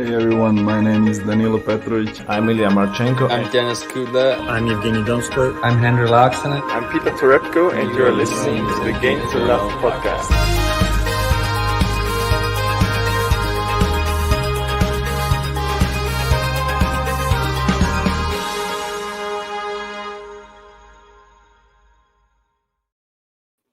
Hey everyone, my name is Danilo Petrovic. I'm Ilya Marchenko. I'm Denis Kuda. I'm Evgeny Donskoy. I'm Henry Laaksonen. I'm Peter Torebko, and you're listening to the Game to Love podcast.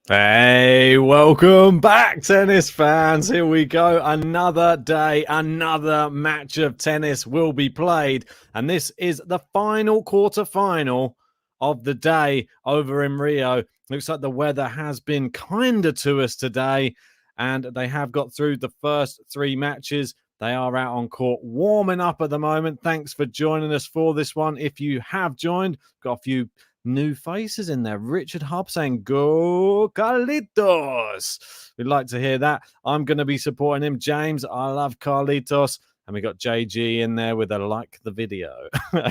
Hey, welcome back, tennis fans. Here we go. Another day, another match of tennis will be played. And this is the final quarterfinal of the day over in Rio. Looks like the weather has been kinder to us today, and they have got through the first three matches. They are out on court warming up at the moment. Thanks for joining us for this one. If you have joined, got a few new faces in there. Richard Hub saying, "Go Carlitos." We'd like to hear that. I'm going to be supporting him. James, I love Carlitos. And we got JG in there with a like the video.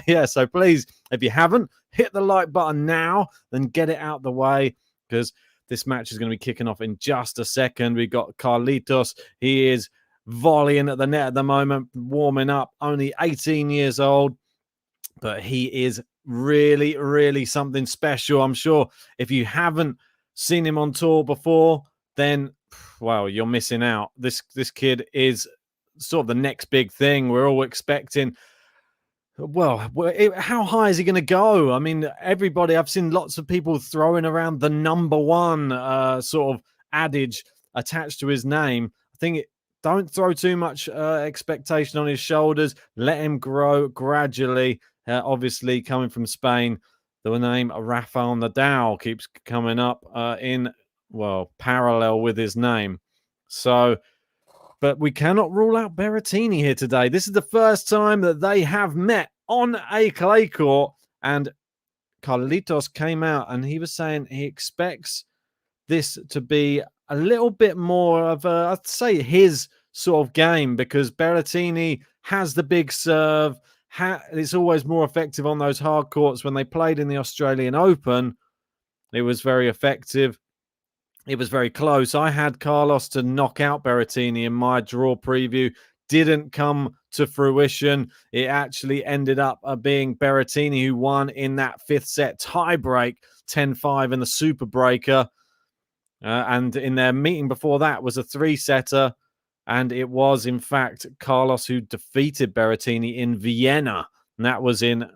Yeah, so please, if you haven't, hit the like button now, then get it out the way, because this match is going to be kicking off in just a second. We got Carlitos. He is volleying at the net at the moment, warming up, only 18 years old, but he is really, really something special. I'm sure if you haven't seen him on tour before, then, well, you're missing out. This kid is sort of the next big thing. We're all expecting, well, how high is he going to go? I mean, everybody, I've seen lots of people throwing around the number one sort of adage attached to his name. I think don't throw too much expectation on his shoulders. Let him grow gradually. Obviously, coming from Spain, the name Rafael Nadal keeps coming up in, well, parallel with his name. So, but we cannot rule out Berrettini here today. This is the first time that they have met on a clay court, and Carlitos came out and he was saying he expects this to be a little bit more of I'd say his sort of game, because Berrettini has the big serve. It's always more effective on those hard courts. When they played in the Australian Open, it was very effective. It was very close. I had Carlos to knock out Berrettini in my draw preview. Didn't come to fruition. It actually ended up being Berrettini who won in that fifth set tiebreak, 10-5 in the super breaker. And in their meeting before that was a three-setter. And it was, in fact, Carlos who defeated Berrettini in Vienna. And that was in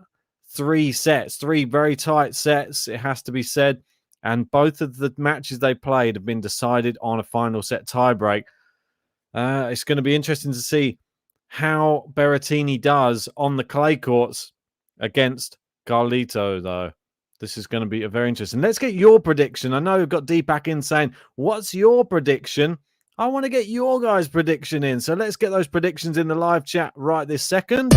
three sets, three very tight sets, it has to be said. And both of the matches they played have been decided on a final set tiebreak. It's going to be interesting to see how Berrettini does on the clay courts against Carlito, though. This is going to be very interesting. Let's get your prediction. I know we've got Deepak in saying, what's your prediction? I want to get your guys' prediction in. So let's get those predictions in the live chat right this second.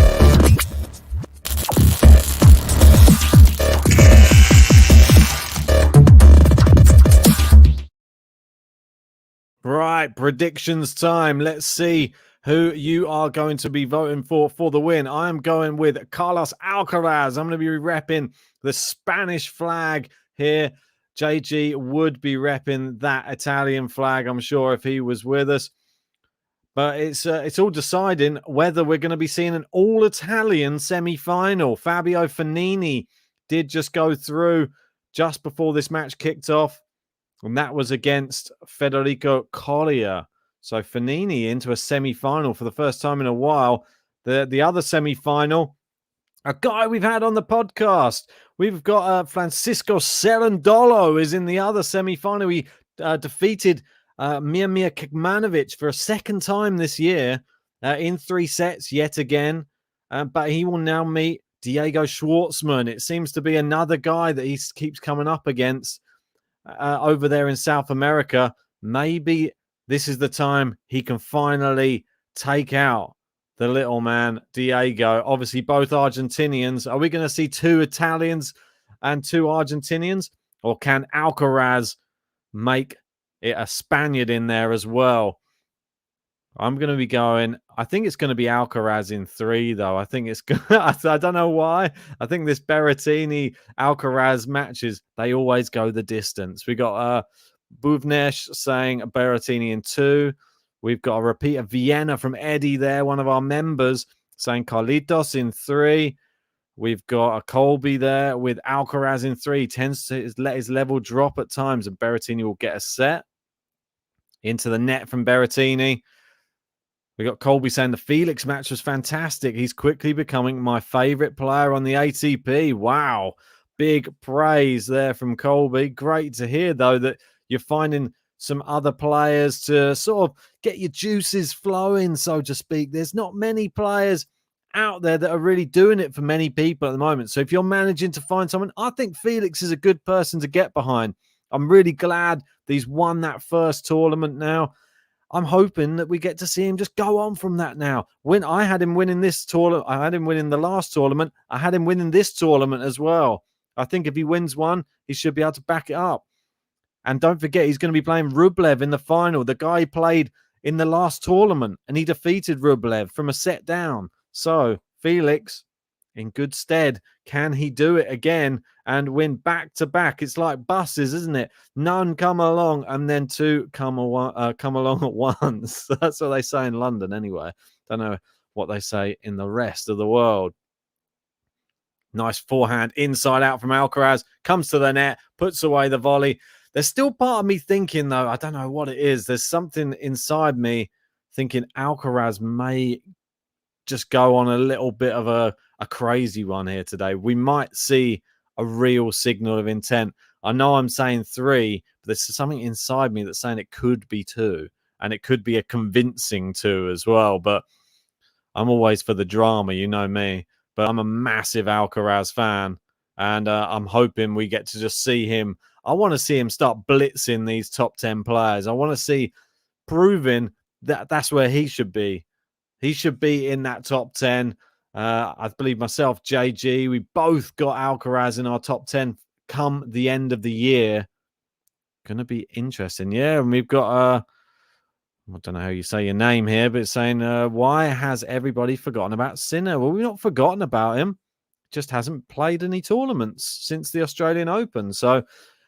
Right, predictions time. Let's see who you are going to be voting for the win. I am going with Carlos Alcaraz. I'm going to be repping the Spanish flag here. JG would be repping that Italian flag, I'm sure, if he was with us. But it's all deciding whether we're going to be seeing an all-Italian semi-final. Fabio Fognini did just go through just before this match kicked off, and that was against Federico Coria. So Fognini into a semi-final for the first time in a while. The other semi-final, a guy we've had on the podcast. We've got Francisco Cerundolo is in the other semi-final. He defeated Miomir Kekmanovic for a second time this year in three sets yet again. But he will now meet Diego Schwartzman. It seems to be another guy that he keeps coming up against over there in South America. Maybe this is the time he can finally take out the little man, Diego. Obviously, both Argentinians. Are we going to see two Italians and two Argentinians? Or can Alcaraz make it a Spaniard in there as well? I'm going to be going, I think it's going to be Alcaraz in three, though. I think it's I don't know why. I think this Berrettini Alcaraz matches, they always go the distance. We got Buvnesh saying Berrettini in two. We've got a repeat of Vienna from Eddie there, one of our members, saying Carlitos in three. We've got a Colby there with Alcaraz in three. He tends to let his level drop at times, and Berrettini will get a set. Into the net from Berrettini. We got Colby saying the Felix match was fantastic. He's quickly becoming my favorite player on the ATP. Wow. Big praise there from Colby. Great to hear, though, that You're finding some other players to sort of get your juices flowing, so to speak. There's not many players out there that are really doing it for many people at the moment. So if you're managing to find someone, I think Felix is a good person to get behind. I'm really glad that he's won that first tournament now. I'm hoping that we get to see him just go on from that now. When I had him winning this tournament, I had him winning the last tournament. I had him winning this tournament as well. I think if he wins one, he should be able to back it up. And don't forget, he's going to be playing Rublev in the final, the guy he played in the last tournament, and he defeated Rublev from a set down. So, Felix, in good stead, can he do it again and win back-to-back? It's like buses, isn't it? None come along, and then two come along at once. That's what they say in London anyway. Don't know what they say in the rest of the world. Nice forehand inside out from Alcaraz. Comes to the net, puts away the volley. There's still part of me thinking, though, I don't know what it is. There's something inside me thinking Alcaraz may just go on a little bit of a crazy one here today. We might see a real signal of intent. I know I'm saying 3, but there's something inside me that's saying it could be 2, and it could be a convincing 2 as well. But I'm always for the drama, you know me. But I'm a massive Alcaraz fan, and I'm hoping we get to just see him. I want to see him start blitzing these top 10 players. I want to see proving that that's where he should be. He should be in that top 10. I believe myself, JG, we both got Alcaraz in our top 10 come the end of the year. Going to be interesting. Yeah, and we've got, I don't know how you say your name here, but it's saying, why has everybody forgotten about Sinner? Well, we've not forgotten about him. Just hasn't played any tournaments since the Australian Open. So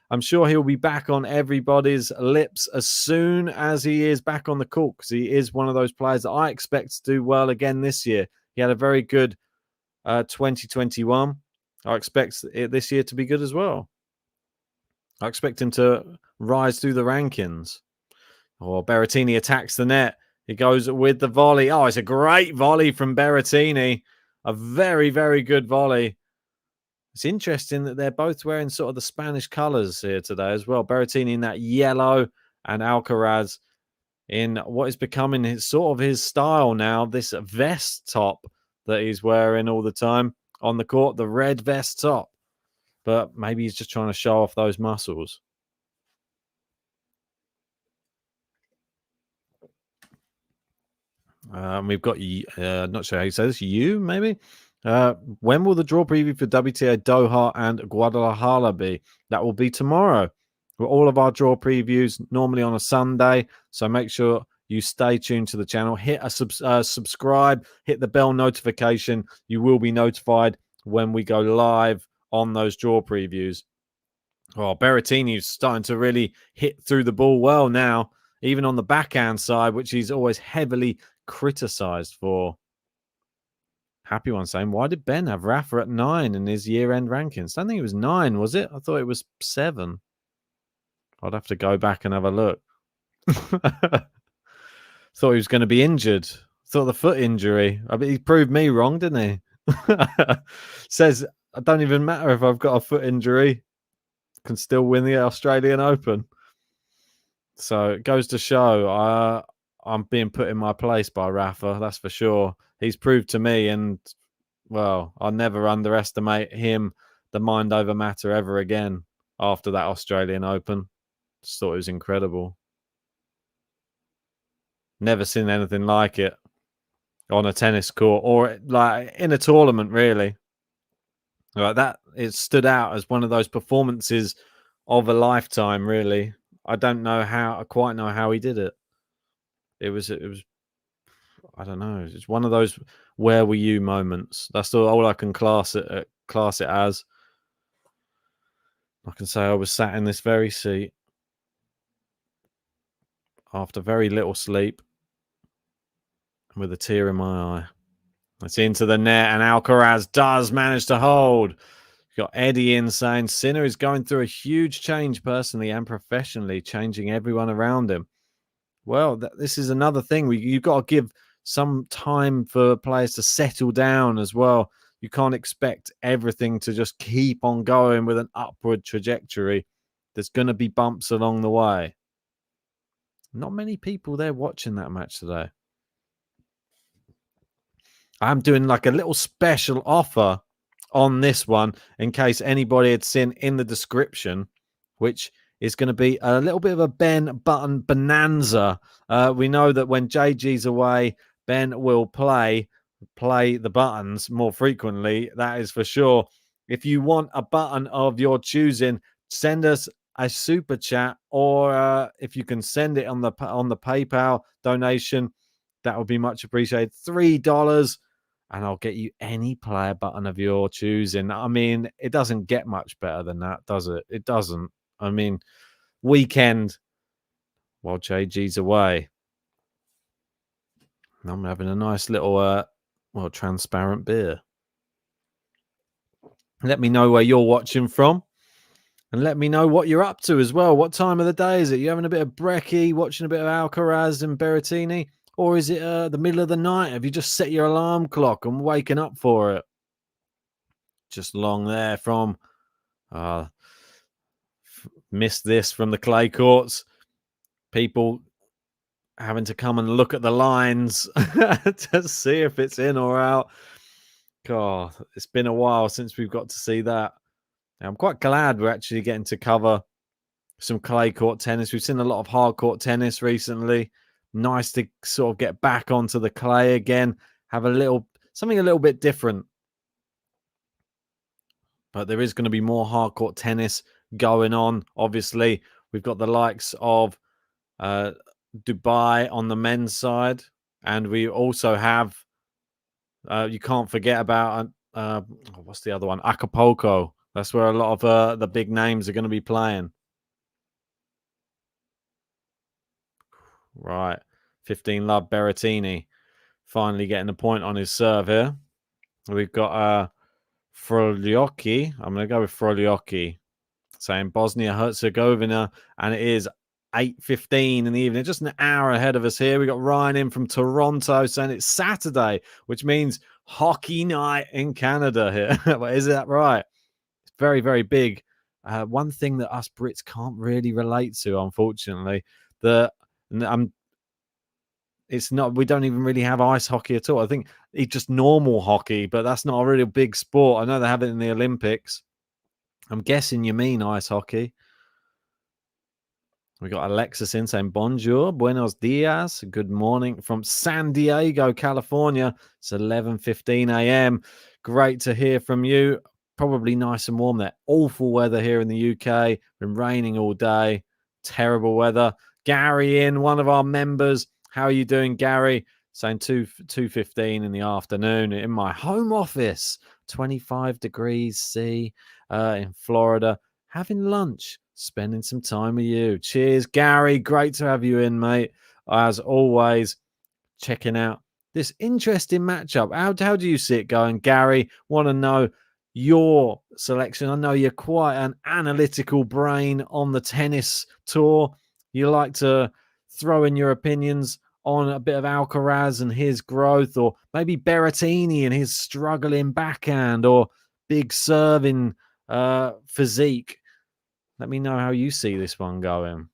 I'm sure he'll be back on everybody's lips as soon as he is back on the court, because he is one of those players that I expect to do well again this year. He had a very good 2021. I expect it this year to be good as well. I expect him to rise through the rankings. Berrettini attacks the net. He goes with the volley. Oh, it's a great volley from Berrettini. A very, very good volley. It's interesting that they're both wearing sort of the Spanish colours here today as well. Berrettini in that yellow and Alcaraz in what is becoming his style now, this vest top that he's wearing all the time on the court, the red vest top. But maybe he's just trying to show off those muscles. We've got, not sure how you say this, maybe? When will the draw preview for WTA Doha and Guadalajara be? That will be tomorrow. All of our draw previews normally on a Sunday, so make sure you stay tuned to the channel. Hit a subscribe, hit the bell notification. You will be notified when we go live on those draw previews. Berrettini is starting to really hit through the ball well now, even on the backhand side, which he's always heavily criticized for. Happy one saying, why did Ben have Rafa at 9 in his year-end rankings? I don't think it was 9, was it? I thought it was 7. I'd have to go back and have a look. Thought he was going to be injured. Thought the foot injury. I mean, he proved me wrong, didn't he? Says, it don't even matter if I've got a foot injury. I can still win the Australian Open. So it goes to show I'm being put in my place by Rafa, that's for sure. He's proved to me, and, well, I'll never underestimate him, the mind over matter, ever again after that Australian Open. Just thought it was incredible. Never seen anything like it on a tennis court or like in a tournament, really. Like that, it stood out as one of those performances of a lifetime, really. I don't know how, I quite know how he did it. It was, I don't know. It's one of those "where were you" moments. That's all I can class it as. I can say I was sat in this very seat after very little sleep, with a tear in my eye. It's into the net, and Alcaraz does manage to hold. You've got Eddie in saying Sinner is going through a huge change personally and professionally, changing everyone around him. Well, this is another thing. You've got to give some time for players to settle down as well. You can't expect everything to just keep on going with an upward trajectory. There's going to be bumps along the way. Not many people there watching that match today. I'm doing like a little special offer on this one in case anybody had seen in the description, which is going to be a little bit of a Ben Button bonanza. We know that when JG's away, Ben will play the buttons more frequently. That is for sure. If you want a button of your choosing, send us a super chat, or if you can send it on the PayPal donation, that would be much appreciated. $3. And I'll get you any player button of your choosing. I mean, it doesn't get much better than that, does it? It doesn't. I mean, weekend while JG's away. I'm having a nice little, transparent beer. Let me know where you're watching from. And let me know what you're up to as well. What time of the day is it? You having a bit of brekkie, watching a bit of Alcaraz and Berrettini? Or is it the middle of the night? Have you just set your alarm clock and waking up for it? Just long there from missed this from the clay courts. People having to come and look at the lines to see if it's in or out. God, it's been a while since we've got to see that. I'm quite glad we're actually getting to cover some clay court tennis. We've seen a lot of hard court tennis recently. Nice to sort of get back onto the clay again, have something a little bit different. But there is going to be more hard court tennis going on. Obviously, we've got the likes of Dubai on the men's side, and we also have you can't forget about what's the other one? Acapulco. That's where a lot of the big names are going to be playing. Right. 15 love Berrettini. Finally getting a point on his serve here. We've got Frolioki. I'm going to go with Frolioki. Saying Bosnia-Herzegovina. And it is 8:15 in the evening. Just an hour ahead of us here. We got Ryan in from Toronto saying it's Saturday, which means hockey night in Canada here. Is that right? It's very, very big. One thing that us Brits can't really relate to, unfortunately, it's not. We don't even really have ice hockey at all. I think it's just normal hockey, but that's not a really big sport. I know they have it in the Olympics. I'm guessing you mean ice hockey. We got Alexis in saying bonjour, buenos dias, good morning from San Diego, California. It's 11:15 a.m. Great to hear from you. Probably nice and warm there. Awful weather here in the UK. Been raining all day. Terrible weather. Gary in, one of our members. How are you doing, Gary? Saying 2:15 in the afternoon in my home office. 25 degrees C in Florida. Having lunch. Spending some time with you. Cheers, Gary. Great to have you in, mate. As always, checking out this interesting matchup. How do you see it going, Gary? Want to know your selection. I know you're quite an analytical brain on the tennis tour. You like to throw in your opinions on a bit of Alcaraz and his growth, or maybe Berrettini and his struggling backhand, or big serving physique. Let me know how you see this one going.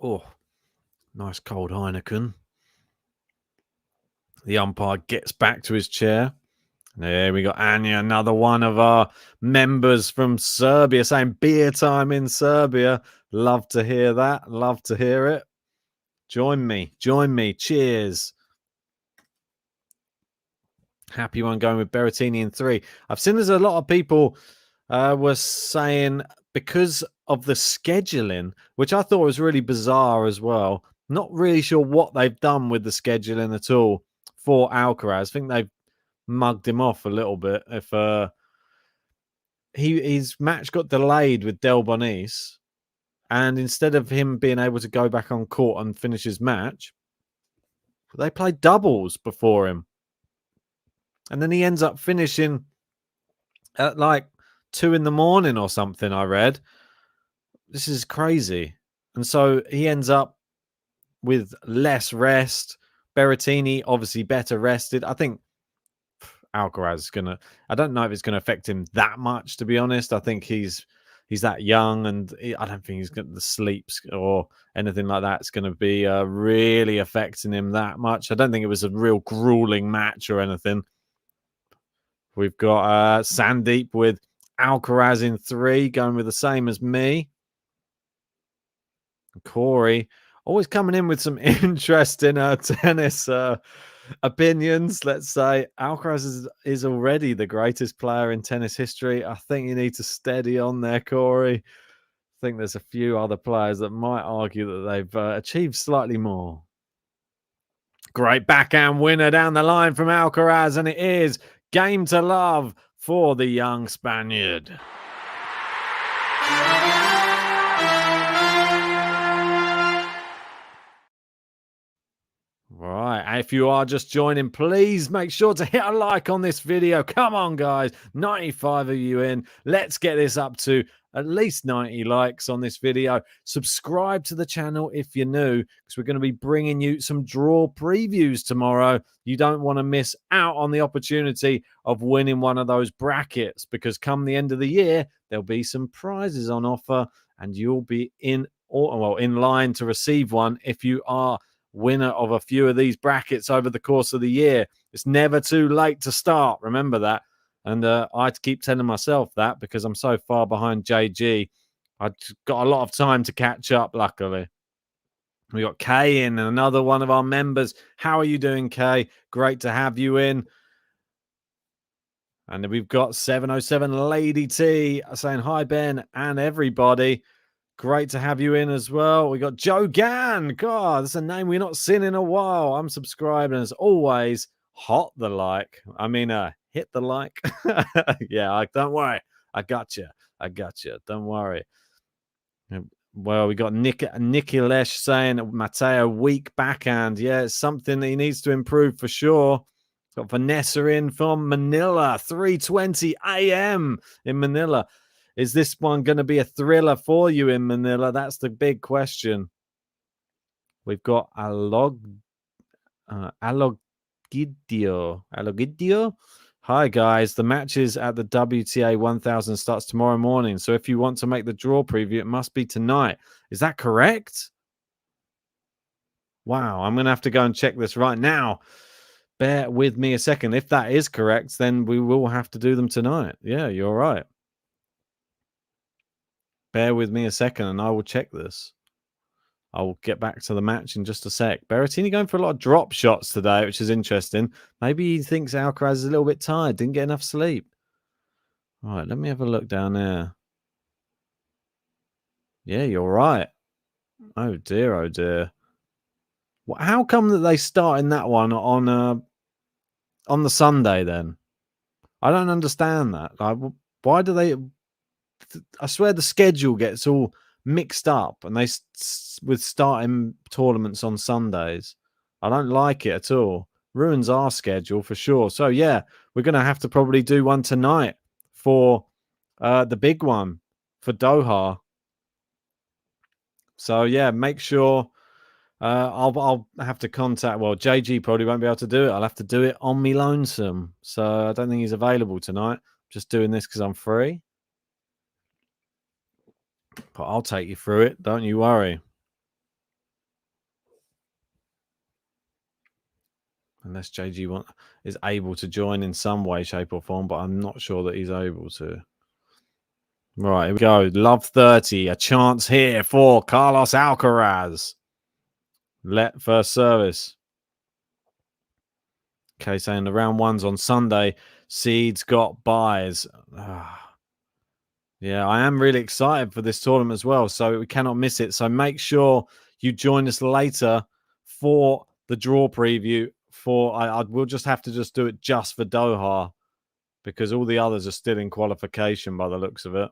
Oh, nice cold Heineken. The umpire gets back to his chair. There we got Anya, another one of our members from Serbia, saying beer time in Serbia. Love to hear that. Love to hear it. Join me. Cheers. Happy one going with Berrettini in 3. I've seen there's a lot of people were saying because of the scheduling, which I thought was really bizarre as well. Not really sure what they've done with the scheduling at all for Alcaraz. I think they've mugged him off a little bit. If his match got delayed with Del Bonis, and instead of him being able to go back on court and finish his match, they played doubles before him. And then he ends up finishing at like 2 a.m. or something, I read. This is crazy. And so he ends up with less rest. Berrettini, obviously better rested. I think Alcaraz is going to... I don't know if it's going to affect him that much, to be honest. I think he's that young, and I don't think he's got the sleeps or anything like that's going to be really affecting him that much. I don't think it was a real grueling match or anything. We've got Sandeep with Alcaraz in 3, going with the same as me. Corey always coming in with some interesting tennis opinions. Let's say Alcaraz is already the greatest player in tennis history. I think you need to steady on there, Corey. I think there's a few other players that might argue that they've achieved slightly more. Great backhand winner down the line from Alcaraz, and it is game to love for the young Spaniard. Right, if you are just joining, please make sure to hit a like on this video. Come on, guys, 95 of you in. Let's get this up to at least 90 likes on this video. Subscribe to the channel if you're new, because we're going to be bringing you some draw previews tomorrow. You don't want to miss out on the opportunity of winning one of those brackets, because come the end of the year, there'll be some prizes on offer, and you'll be in line to receive one if you are winner of a few of these brackets over the course of the year. It's never too late to start. Remember that. And I keep telling myself that because I'm so far behind JG. I've got a lot of time to catch up, luckily. We got Kay in, another one of our members. How are you doing, Kay? Great to have you in. And we've got 707 Lady T saying hi, Ben, and everybody. Great to have you in as well. We got Joe Gann. God, that's a name we're not seeing in a while. I'm subscribing as always. Hot the like. I mean, hit the like. Yeah, don't worry. I got you. Don't worry. Well, we got Nikilesh saying Matteo weak backhand. Yeah, it's something that he needs to improve for sure. Got Vanessa in from Manila, 3:20 a.m. in Manila. Is this one going to be a thriller for you in Manila? That's the big question. We've got Alogidio. Hi, guys. The matches at the WTA 1000 starts tomorrow morning. So if you want to make the draw preview, it must be tonight. Is that correct? Wow. I'm going to have to go and check this right now. Bear with me a second. If that is correct, then we will have to do them tonight. Yeah, you're right. Bear with me a second and I will check this. I will get back to the match in just a sec. Berrettini going for a lot of drop shots today, which is interesting. Maybe he thinks Alcaraz is a little bit tired, didn't get enough sleep. All right, let me have a look down there. Yeah, you're right. Oh, dear, oh, dear. Well, how come that they start in that one on the Sunday then? I don't understand that. Like, why do they... I swear the schedule gets all mixed up, and they with starting tournaments on Sundays. I don't like it at all. Ruins our schedule for sure. So yeah, we're gonna have to probably do one tonight for the big one for Doha. So yeah, make sure I'll have to contact. Well, JG probably won't be able to do it. I'll have to do it on me lonesome. So I don't think he's available tonight. Just doing this because I'm free. But I'll take you through it. Don't you worry. Unless JG is able to join in some way, shape, or form, but I'm not sure that he's able to. Right, here we go. Love 30. A chance here for Carlos Alcaraz. Let first service. Okay, saying the round one's on Sunday. Seeds got buys. Yeah, I am really excited for this tournament as well, so we cannot miss it. So make sure you join us later for the draw preview. I will just have to do it just for Doha, because all the others are still in qualification by the looks of it.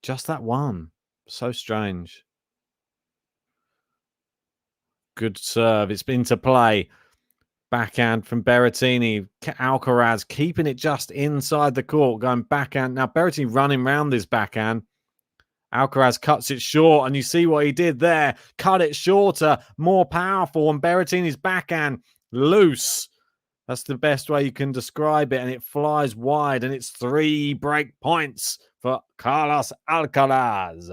Just that one. So strange. Good serve. It's been to play. Backhand from Berrettini. Alcaraz keeping it just inside the court, going backhand. Now Berrettini running around this backhand. Alcaraz cuts it short, and you see what he did there. Cut it shorter, more powerful, and Berrettini's backhand loose. That's the best way you can describe it. And it flies wide, and it's 3 break points for Carlos Alcaraz.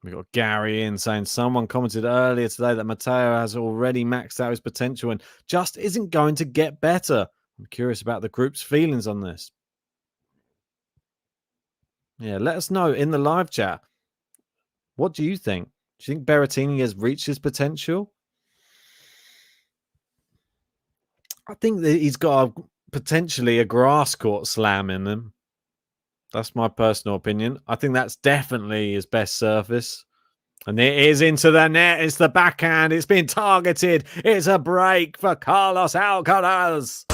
We've got Gary in saying someone commented earlier today that Matteo has already maxed out his potential and just isn't going to get better. I'm curious about the group's feelings on this. Yeah, let us know in the live chat. What do you think? Do you think Berrettini has reached his potential? I think that he's got potentially a grass court slam in him. That's my personal opinion. I think that's definitely his best surface. And it is into the net. It's the backhand. It's been targeted. It's a break for Carlos Alcaraz.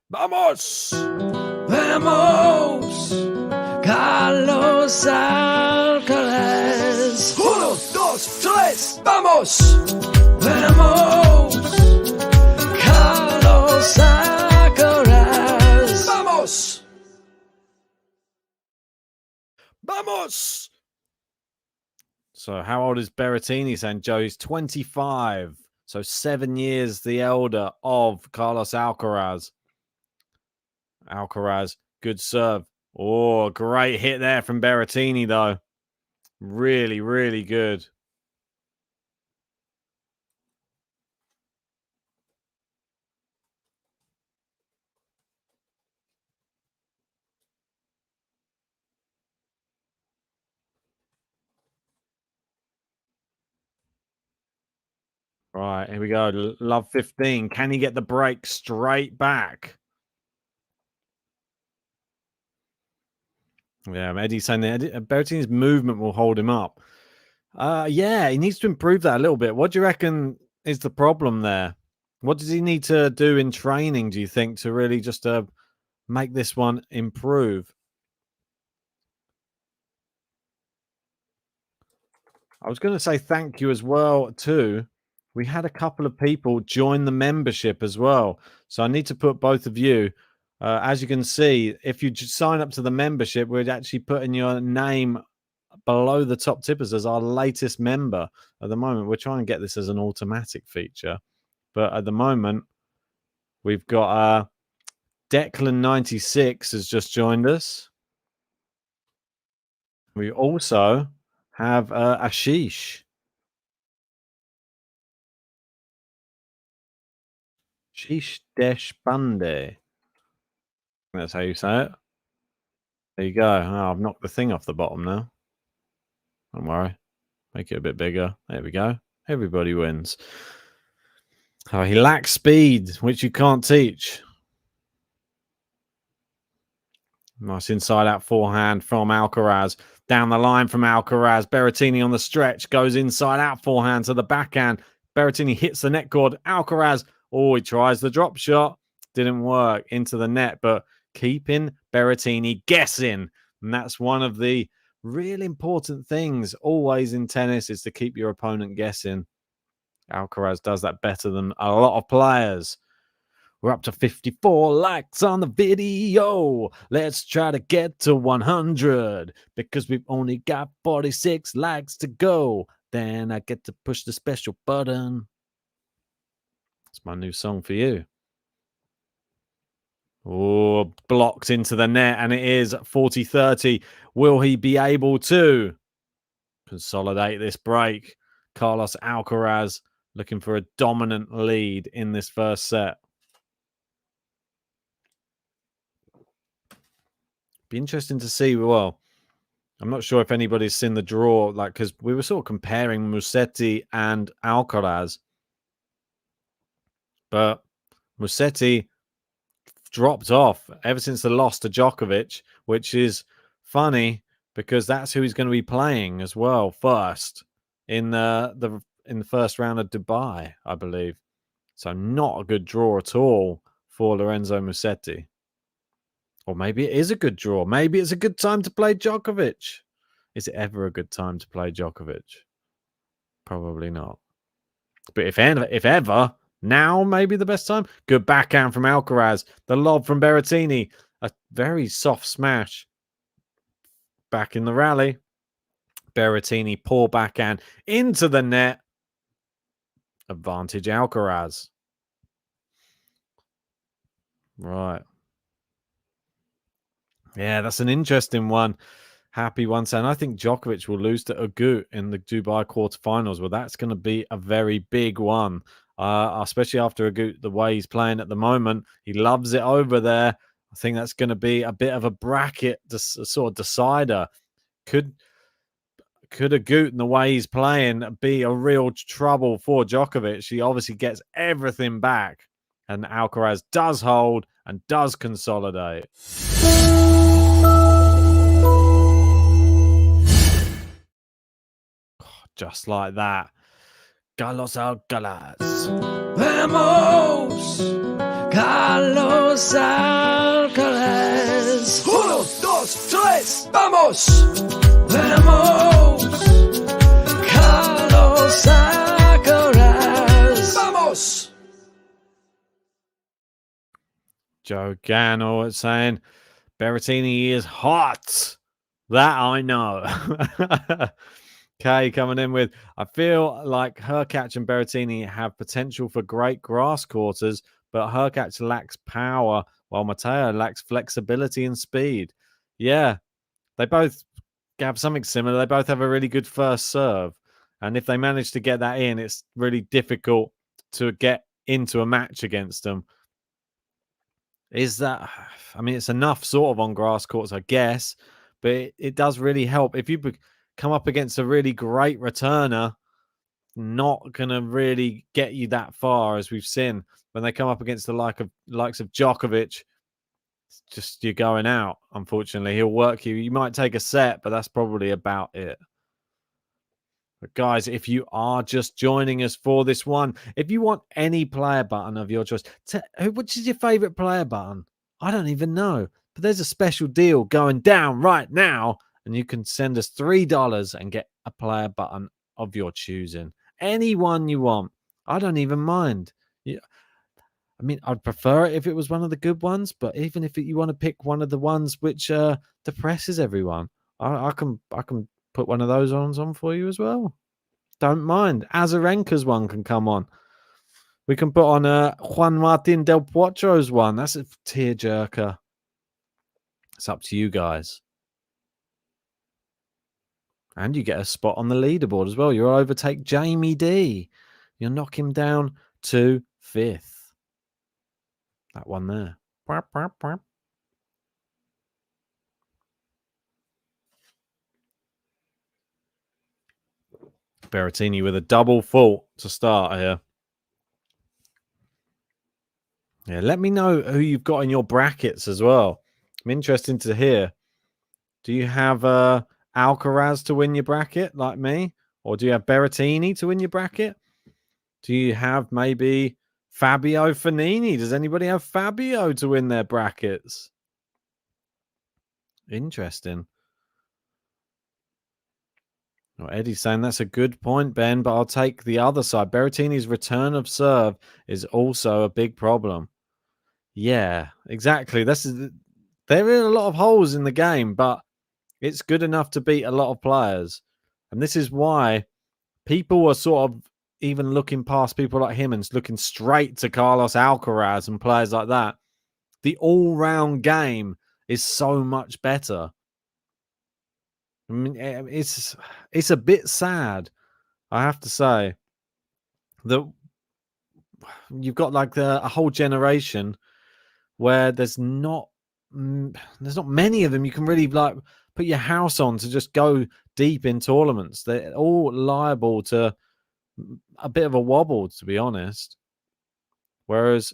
Vamos! Vamos! Carlos Alcaraz. 1, 2, 3, vamos! Vamos! Carlos Alcaraz. Vamos! Vamos! So how old is Berrettini? Saying Joe's 25. So 7 years the elder of Carlos Alcaraz. Alcaraz, good serve. Oh, great hit there from Berrettini, though. Really, really good. Right, here we go. Love 15. Can he get the break straight back? Yeah, Eddie's saying that Berrettini's movement will hold him up. Yeah, he needs to improve that a little bit. What do you reckon is the problem there? What does he need to do in training, do you think, to really just make this one improve? I was going to say thank you as well, too. We had a couple of people join the membership as well. So I need to put both of you. As you can see, if you sign up to the membership, we're actually putting your name below the top tippers as our latest member. At the moment, we're trying to get this as an automatic feature. But at the moment, we've got Declan96 has just joined us. We also have Ashish. Ashish Deshpande. That's how you say it. There you go. Oh, I've knocked the thing off the bottom now. Don't worry. Make it a bit bigger. There we go. Everybody wins. Oh, he lacks speed, which you can't teach. Nice inside-out forehand from Alcaraz. Down the line from Alcaraz. Berrettini on the stretch. Goes inside-out forehand to the backhand. Berrettini hits the net cord. Alcaraz, he tries the drop shot. Didn't work into the net, but keeping Berrettini guessing. And that's one of the really important things always in tennis is to keep your opponent guessing. Alcaraz does that better than a lot of players. We're up to 54 likes on the video. Let's try to get to 100 because we've only got 46 likes to go. Then I get to push the special button. It's my new song for you. Oh, blocked into the net, and it is 40-30. Will he be able to consolidate this break? Carlos Alcaraz looking for a dominant lead in this first set. Be interesting to see. Well, I'm not sure if anybody's seen the draw, because we were sort of comparing Musetti and Alcaraz, but Musetti dropped off ever since the loss to Djokovic, which is funny because that's who he's going to be playing as well first in the first round of Dubai, I believe. So not a good draw at all for Lorenzo Musetti. Or maybe it is a good draw. Maybe it's a good time to play Djokovic. Is it ever a good time to play Djokovic? Probably not. But if ever, now maybe the best time. Good backhand from Alcaraz. The lob from Berrettini. A very soft smash. back in the rally. Berrettini, poor backhand into the net. Advantage Alcaraz. Right. Yeah, that's an interesting one. Happy one saying, I think Djokovic will lose to Agut in the Dubai quarterfinals. Well, that's going to be a very big one, especially after Agut, the way he's playing at the moment. He loves it over there. I think that's going to be a bit of a bracket sort of decider. Could Agut and the way he's playing be a real trouble for Djokovic? He obviously gets everything back, and Alcaraz does hold and does consolidate. Just like that. Carlos Alcaraz. Vamos, Carlos Alcaraz. 1, 2, 3, vamos. Vamos, Carlos Alcaraz. Vamos. Joe Gano is saying Berrettini is hot. That I know. Kay coming in with, I feel like Hurkacz and Berrettini have potential for great grass quarters, but Hurkacz lacks power while Matteo lacks flexibility and speed. Yeah, they both have something similar. They both have a really good first serve. And if they manage to get that in, it's really difficult to get into a match against them. Is that, I mean, it's enough sort of on grass courts, I guess, but it does really help. If you come up against a really great returner, not going to really get you that far, as we've seen when they come up against the likes of Djokovic. It's just you're going out, unfortunately. He'll work you. You might take a set, but that's probably about it. But guys, if you are just joining us for this one, if you want any player button of your choice, which is your favorite player button? I don't even know. But there's a special deal going down right now, and you can send us $3 and get a player button of your choosing. Any one you want. I don't even mind. I mean, I'd prefer it if it was one of the good ones, but even if you want to pick one of the ones which depresses everyone, I can put one of those on for you as well. Don't mind. Azarenka's one can come on. We can put on Juan Martin Del Potro's one. That's a tearjerker. It's up to you guys. And you get a spot on the leaderboard as well. You'll overtake Jamie D. You'll knock him down to 5th. That one there. Berrettini with a double fault to start here. Yeah, let me know who you've got in your brackets as well. I'm interested to hear. Do you have Alcaraz to win your bracket like me? Or do you have Berrettini to win your bracket? Do you have maybe Fabio Fognini? Does anybody have Fabio to win their brackets? Interesting. Well, Eddie's saying that's a good point, Ben, but I'll take the other side. Berrettini's return of serve is also a big problem. Yeah, exactly. There are a lot of holes in the game, but it's good enough to beat a lot of players. And this is why people are sort of even looking past people like him and looking straight to Carlos Alcaraz and players like that. The all-round game is so much better. I mean, it's a bit sad, I have to say, that you've got like a whole generation where there's not many of them you can really like put your house on to just go deep in tournaments. They're all liable to a bit of a wobble, to be honest. Whereas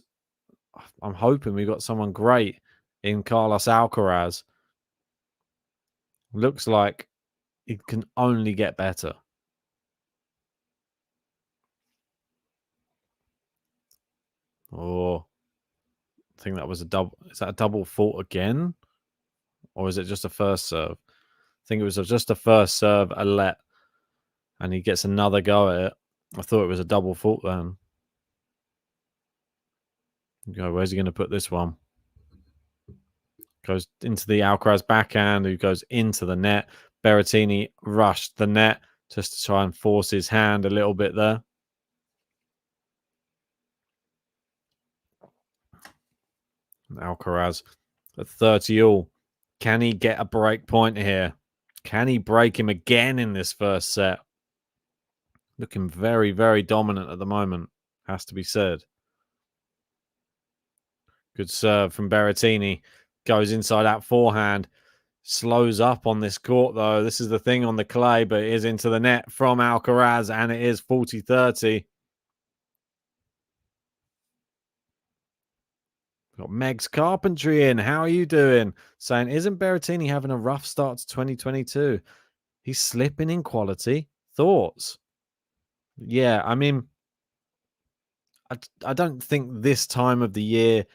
I'm hoping we got someone great in Carlos Alcaraz. Looks like it can only get better. Oh, I think that was a double. Is that a double fault again? Or is it just a first serve? I think it was just a first serve, a let, and he gets another go at it. I thought it was a double fault then. Go, where's he going to put this one? Goes into the Alcaraz backhand, who goes into the net. Berrettini rushed the net just to try and force his hand a little bit there. Alcaraz at 30 all. Can he get a break point here? Can he break him again in this first set? Looking very, very dominant at the moment, has to be said. Good serve from Berrettini. Goes inside that forehand. Slows up on this court, though. This is the thing on the clay, but it is into the net from Alcaraz, and it is 40-30. Got Megs Carpentry in. How are you doing? Saying, isn't Berrettini having a rough start to 2022? He's slipping in quality. Thoughts? Yeah, I mean, I don't think this time of the year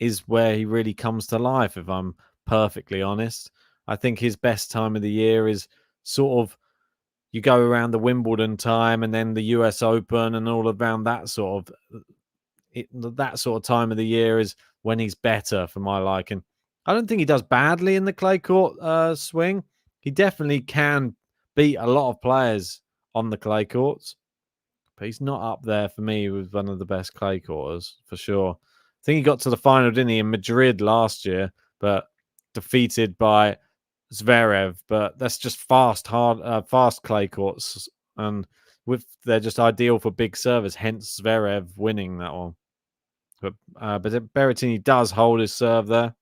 is where he really comes to life, if I'm perfectly honest. I think his best time of the year is sort of, you go around the Wimbledon time and then the US Open and all around that sort of time of the year is when he's better for my liking. I don't think he does badly in the clay court swing. He definitely can beat a lot of players on the clay courts, but he's not up there for me with one of the best clay courters for sure. I think he got to the final, didn't he, in Madrid last year, but defeated by Zverev. But that's just fast clay courts, and they're just ideal for big servers. Hence Zverev winning that one. But Berrettini does hold his serve there.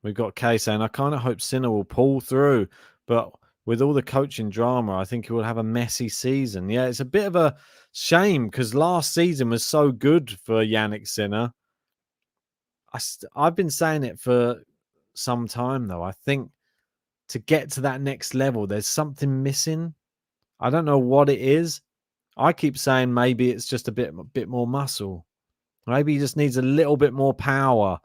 We've got Kay saying, I kind of hope Sinner will pull through, but with all the coaching drama, I think he will have a messy season. Yeah, it's a bit of a shame because last season was so good for Yannick Sinner. I've been saying it for some time, though. I think to get to that next level, there's something missing. I don't know what it is. I keep saying maybe it's just a bit more muscle. Maybe he just needs a little bit more power.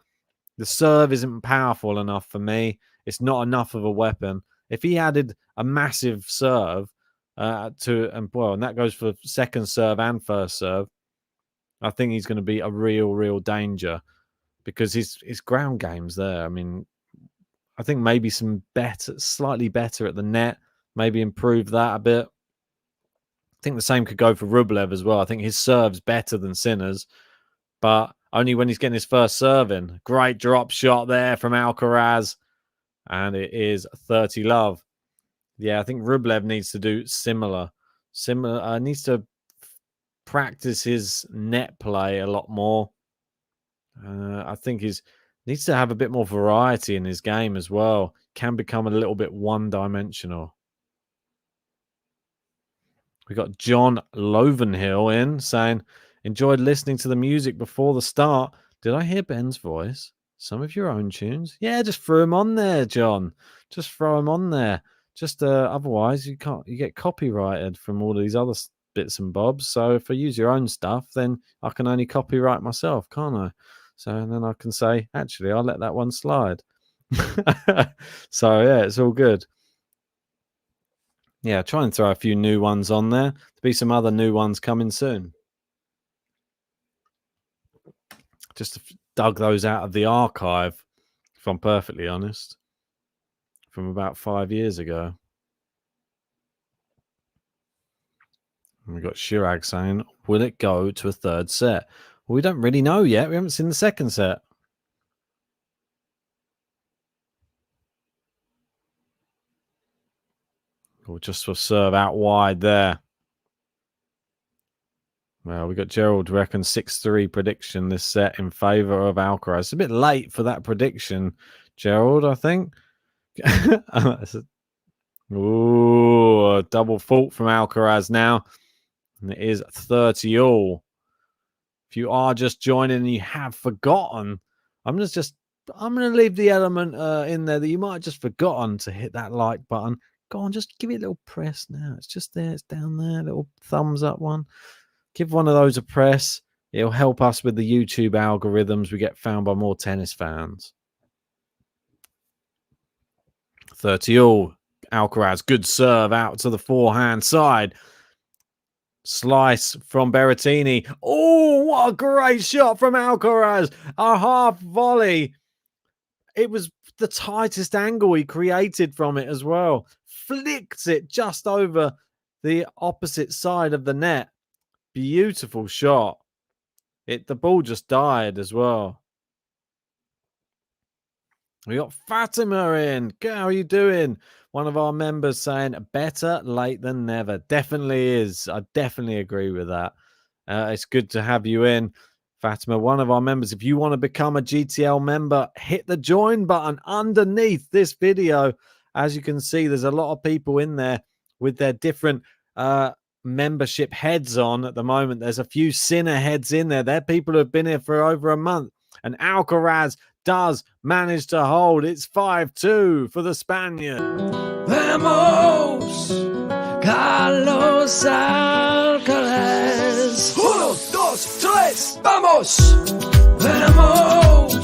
The serve isn't powerful enough for me. It's not enough of a weapon. If he added a massive serve and that goes for second serve and first serve, I think he's going to be a real danger because his ground game's there. I mean, I think maybe slightly better at the net, maybe improve that a bit. I think the same could go for Rublev as well. I think his serve's better than Sinner's, but only when he's getting his first serve in. Great drop shot there from Alcaraz, and it is 30 love. Yeah, I think Rublev needs to do similar. Needs to practice his net play a lot more. I think he needs to have a bit more variety in his game as well. Can become a little bit one-dimensional. We got John Lovenhill in saying, enjoyed listening to the music before the start. Did I hear Ben's voice? Some of your own tunes? Yeah, just throw them on there, John. Just throw them on there. Just otherwise you get copyrighted from all these other bits and bobs. So if I use your own stuff, then I can only copyright myself, can't I? So and then I can say, actually, I'll let that one slide. So yeah, it's all good. Yeah, try and throw a few new ones on there. There'll be some other new ones coming soon. Just dug those out of the archive, if I'm perfectly honest, from about 5 years ago. And we got Chirag saying, will it go to a third set? Well, we don't really know yet. We haven't seen the second set. Or just for serve out wide there. Well, we got Gerald reckon 6-3 prediction this set in favour of Alcaraz. It's a bit late for that prediction, Gerald, I think. Ooh, a double fault from Alcaraz now. And it is 30 all. If you are just joining and you have forgotten, I'm going to leave the element in there that you might have just forgotten to hit that like button. Go on, just give it a little press now. It's just there. It's down there. Little thumbs up one. Give one of those a press. It'll help us with the YouTube algorithms. We get found by more tennis fans. 30 all. Alcaraz, good serve out to the forehand side. Slice from Berrettini. Oh, what a great shot from Alcaraz. A half volley. It was the tightest angle he created from it as well. Flicked it just over the opposite side of the net. Beautiful shot. The ball just died as well. We got Fatima in. How are you doing? One of our members saying better late than never. Definitely is. I definitely agree with that. It's good to have you in, Fatima, one of our members. If you want to become a GTL member, hit the join button underneath this video. As you can see, there's a lot of people in there with their different membership heads on at the moment. There's a few sinner heads in there. They're people who have been here for over a month. And Alcaraz does manage to hold. It's 5-2 for the Spaniard. Vamos, Carlos Alcaraz. 1, 2, 3, vamos. Vamos,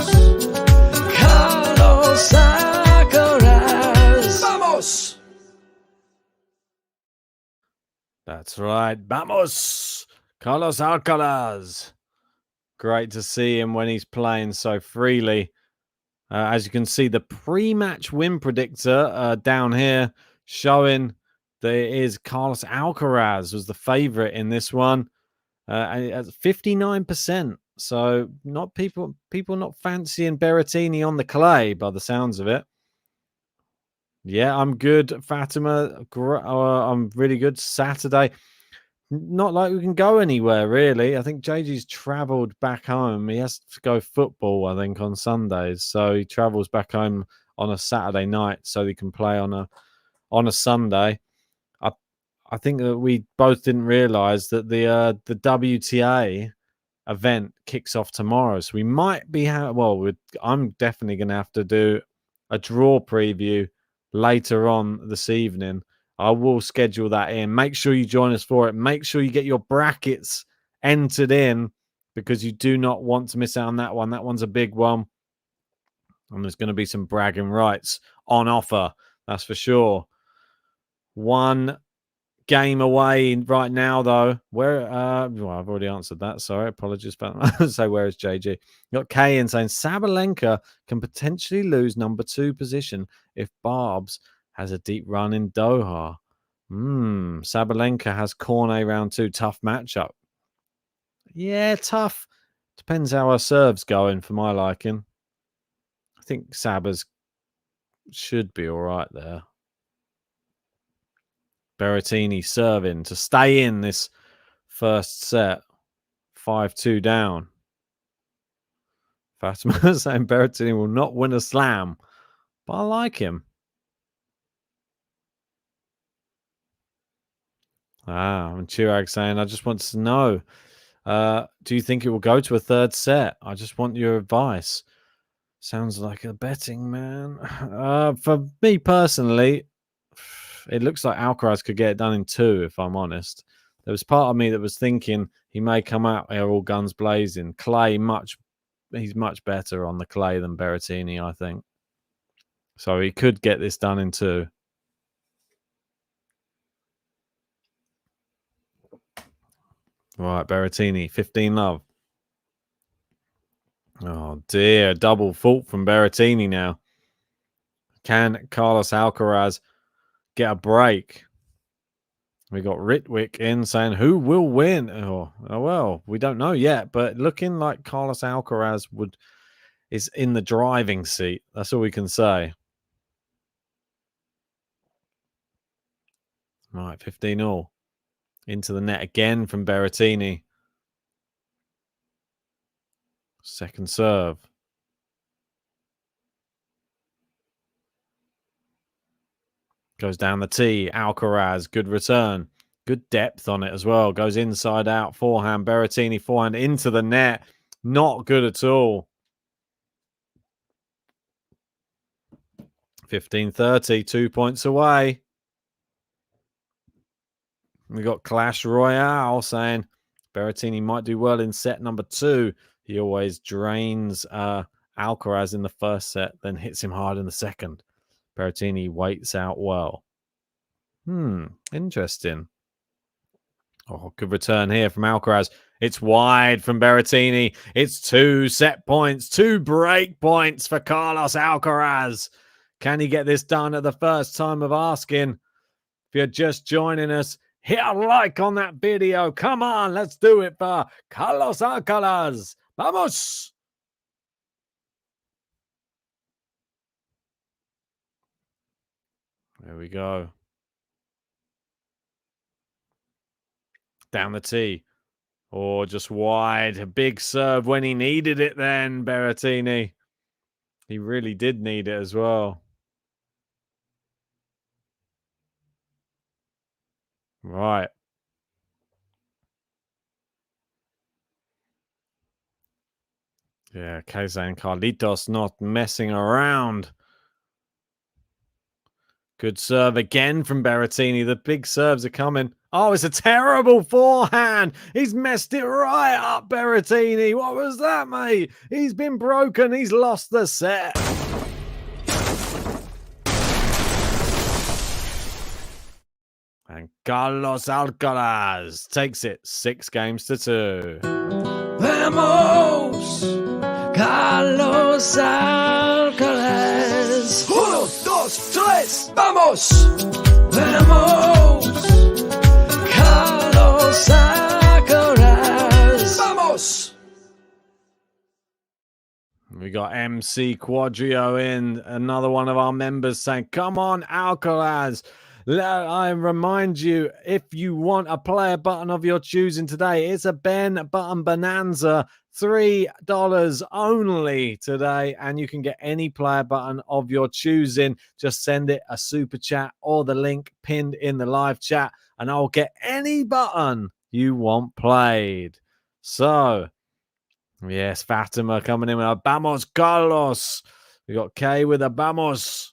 Carlos Alcaraz. Vamos. That's right. Vamos, Carlos Alcaraz. Great to see him when he's playing so freely. As you can see, the pre-match win predictor down here showing that it is Carlos Alcaraz was the favorite in this one at 59%. So not people not fancying Berrettini on the clay by the sounds of it. Yeah, I'm good, Fatima. I'm really good. Saturday. Not like we can go anywhere, really. I think JG's travelled back home. He has to go football, I think, on Sundays. So he travels back home on a Saturday night so he can play on a Sunday. I think that we both didn't realise that the WTA event kicks off tomorrow. So we might be... I'm definitely going to have to do a draw preview later on this evening. I will schedule that in. Make sure you join us for it. Make sure you get your brackets entered in because you do not want to miss out on that one. That one's a big one. And there's going to be some bragging rights on offer. That's for sure. One game away right now, though. Where? I've already answered that. Sorry, apologies. But so where is JG? You got Kay in saying Sabalenka can potentially lose number 2 position if Barb's has a deep run in Doha. Sabalenka has Cornet round 2. Tough matchup. Yeah, tough. Depends how her serve's going for my liking. I think Sabas should be all right there. Berrettini serving to stay in this first set. 5-2 down. Fatima saying Berrettini will not win a slam. But I like him. And Chirag saying, I just want to know, do you think it will go to a third set? I just want your advice. Sounds like a betting man. For me personally, it looks like Alcaraz could get it done in 2, if I'm honest. There was part of me that was thinking he may come out here all guns blazing. Clay, he's much better on the clay than Berrettini, I think. So he could get this done in 2. Right, Berrettini, 15-love. Oh, dear. Double fault from Berrettini now. Can Carlos Alcaraz get a break? We got Ritwick in saying, who will win? Oh, well, we don't know yet, but looking like Carlos Alcaraz is in the driving seat. That's all we can say. Right, 15-all. Into the net again from Berrettini. Second serve. Goes down the tee. Alcaraz, good return. Good depth on it as well. Goes inside out. Forehand. Berrettini forehand into the net. Not good at all. 15-30. 2 points away. We got Clash Royale saying Berrettini might do well in set number 2. He always drains Alcaraz in the first set, then hits him hard in the second. Berrettini waits out well. Interesting. Oh, good return here from Alcaraz. It's wide from Berrettini. It's 2 set points, 2 break points for Carlos Alcaraz. Can he get this done at the first time of asking? If you're just joining us, hit a like on that video. Come on, let's do it for Carlos Alcaraz. Vamos! There we go. Down the tee. Or just wide. A big serve when he needed it then, Berrettini. He really did need it as well. Right. Yeah, Keza and Carlitos not messing around. Good serve again from Berrettini. The big serves are coming. Oh, it's a terrible forehand. He's messed it right up, Berrettini. What was that, mate? He's been broken. He's lost the set. And Carlos Alcaraz takes it 6-2. Vamos, Carlos Alcaraz. 1, 2, 3, vamos. Vamos, Carlos Alcaraz. Vamos. We got MC Quadrio in, another one of our members saying, come on, Alcaraz. I remind you, if you want a player button of your choosing today, it's a Ben Button Bonanza. $3 only today, and you can get any player button of your choosing. Just send it a super chat or the link pinned in the live chat, and I'll get any button you want played. So, yes, Fatima coming in with a Vamos Carlos. We got Kay with a Vamos.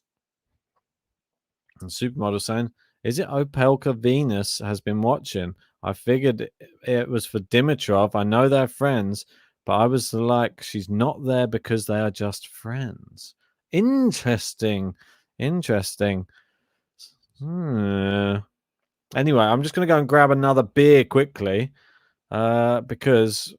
And Supermodel saying, is it Opelka Venus has been watching? I figured it was for Dimitrov. I know they're friends, but I was like, she's not there because they are just friends. Interesting. Anyway, I'm just going to go and grab another beer quickly because...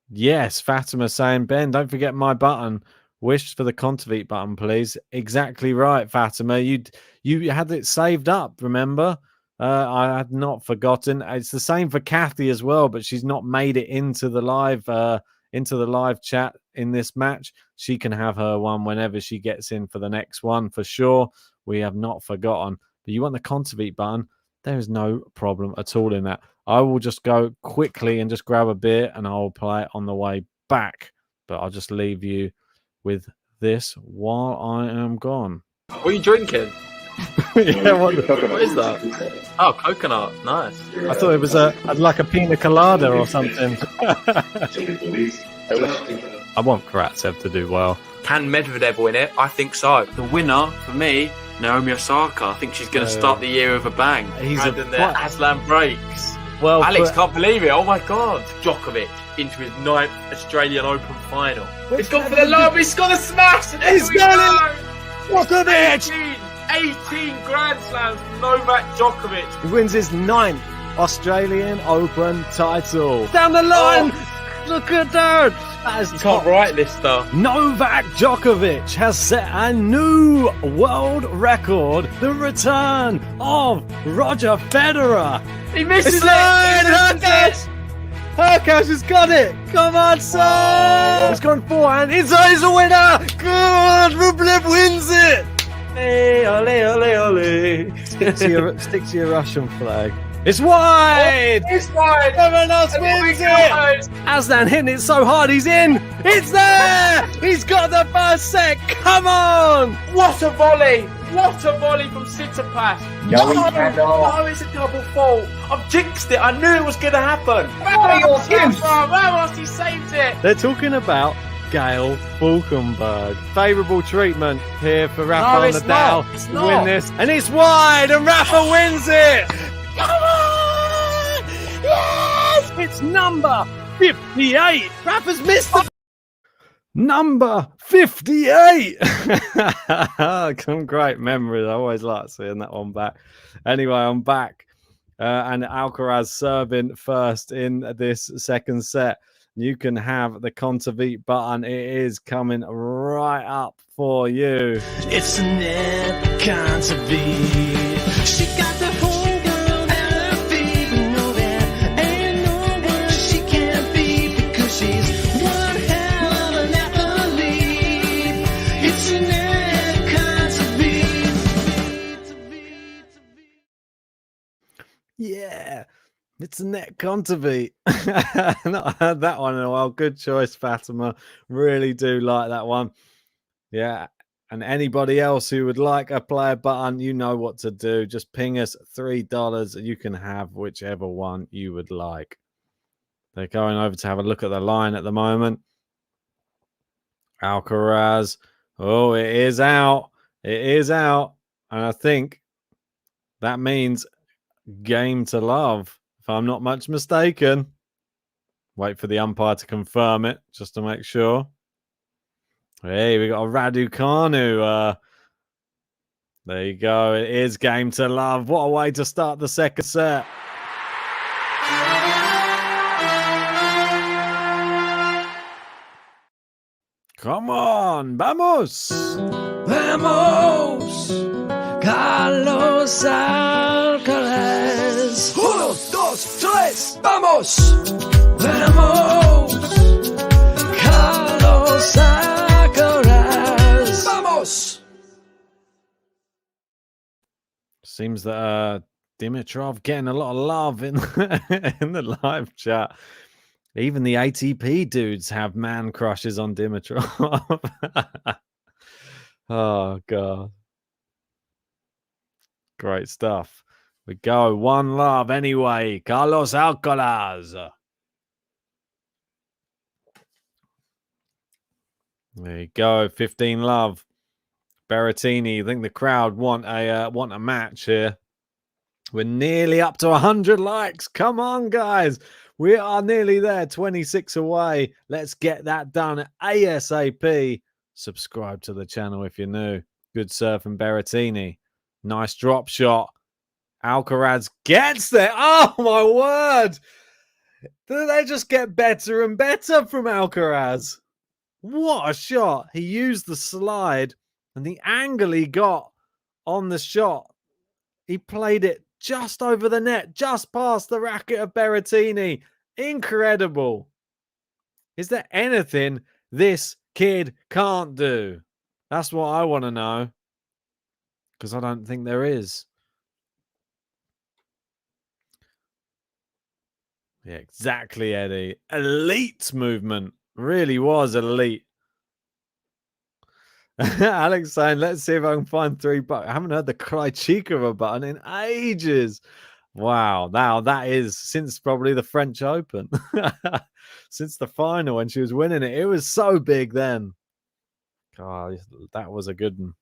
Yes, Fatima saying, Ben, don't forget my button. Wish for the Contavite button, please. Exactly right, Fatima. You had it saved up, remember? I had not forgotten. It's the same for Kathy as well, but she's not made it into the live chat in this match. She can have her one whenever she gets in for the next one for sure. We have not forgotten. But you want the Contavite button? There is no problem at all in that. I will just go quickly and just grab a beer and I'll play it on the way back. But I'll just leave you with this while I am gone. What are you drinking? Yeah, what is that? Oh, coconut. Nice. I thought it was like a pina colada or something. I want Karatsev to do well. Can Medvedev win it? I think so. The winner, for me, Naomi Osaka. I think she's going to start the year with a bang. Aslan breaks. Well, Alex can't believe it. Oh my God. Djokovic into his 9th Australian Open final. He's gone for the lob. He's got a smash. He's got it. Djokovic. 18 Grand Slams from Novak Djokovic. He wins his 9th Australian Open title. Down the line. Oh. Look at that. That is top right lister. Novak Djokovic has set a new world record. The return of Roger Federer. He misses it. Herkash has got it. Come on, son. He's gone forehand. He's a winner. Good. Rublev wins it. Ole, ole, ole. Stick to your Russian flag. It's wide! It's wide! Everyone else wins it! Aslan hitting it so hard, he's in! It's there! He's got the first set! Come on! What a volley! What a volley from Tsitsipas! No, it's a double fault! I've jinxed it! I knew it was going to happen! Ramos, he saved it! They're talking about Gail Falkenberg. Favourable treatment here for Rafa Nadal to win this. And it's wide, and Rafa wins it! Come on! Yes! It's number 58. Rafa's missed the... Number 58. Some great memories. I always like seeing that one back. Anyway, I'm back. And Alcaraz serving first in this second set. You can have the Contavite button. It is coming right up for you. It's a net Contavite. She got the whole world at her feet. No, there ain't no one she can't beat because she's one hell of an athlete. It's a net Contavite. Yeah, it's a net Contavite. Not heard that one in a while. Good choice, Fatima. Really do like that one. Yeah. And anybody else who would like a player button, you know what to do. Just ping us $3. You can have whichever one you would like. They're going over to have a look at the line at the moment. Alcaraz. Oh, it is out. It is out. And I think that means game to love, if I'm not much mistaken. Wait for the umpire to confirm it, just to make sure. Hey, we got a Raducanu. There you go. It is game to love. What a way to start the second set. Come on, vamos. Vamos, Carlos Alcaraz. 1, 2, 3, vamos. Vamos, Carlos Alcaraz. Vamos. Seems that Dimitrov getting a lot of love in in the live chat. Even the ATP dudes have man crushes on Dimitrov. Oh, God. Great stuff. We go. One love anyway. Carlos Alcaraz. There you go. 15 love. Berrettini. I think the crowd want a match here. We're nearly up to 100 likes. Come on, guys. We are nearly there. 26 away. Let's get that done ASAP. Subscribe to the channel if you're new. Good serve from Berrettini. Nice drop shot. Alcaraz gets there. Oh, my word. Do they just get better and better from Alcaraz? What a shot. He used the slide and the angle he got on the shot. He played it just over the net, just past the racket of Berrettini. Incredible. Is there anything this kid can't do? That's what I want to know. Because I don't think there is. Yeah, exactly, Eddie. Elite movement. Really was elite. Alex saying, let's see if I can find $3. I haven't heard the Krejcikova button in ages. Wow. Now that is since probably the French Open. Since the final when she was winning it. It was so big then. God, that was a good one.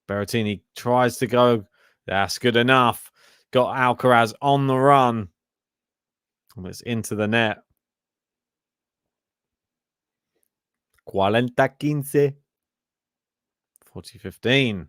Berrettini tries to go. That's good enough. Got Alcaraz on the run. It's into the net. 40-15. 40-15.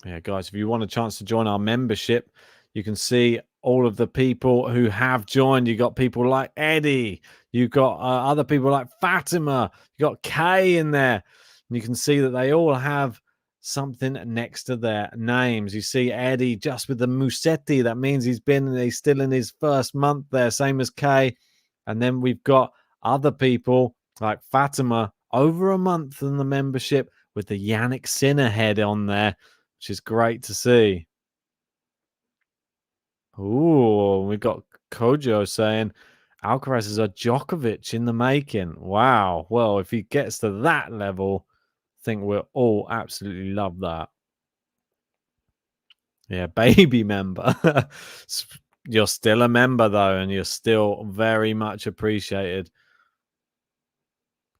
Yeah, guys, if you want a chance to join our membership, you can see all of the people who have joined. You got people like Eddie. You got other people like Fatima. You got Kay in there. And you can see that they all have something next to their names. You see Eddie just with the Musetti. That means he's still in his first month there, same as Kay. And then we've got other people like Fatima over a month in the membership with the Yannick Sinner head on there, which is great to see. Ooh, we've got Kojo saying Alcaraz is a Djokovic in the making. Wow. Well, if he gets to that level, I think we'll all absolutely love that. Yeah, baby member. You're still a member, though, and you're still very much appreciated.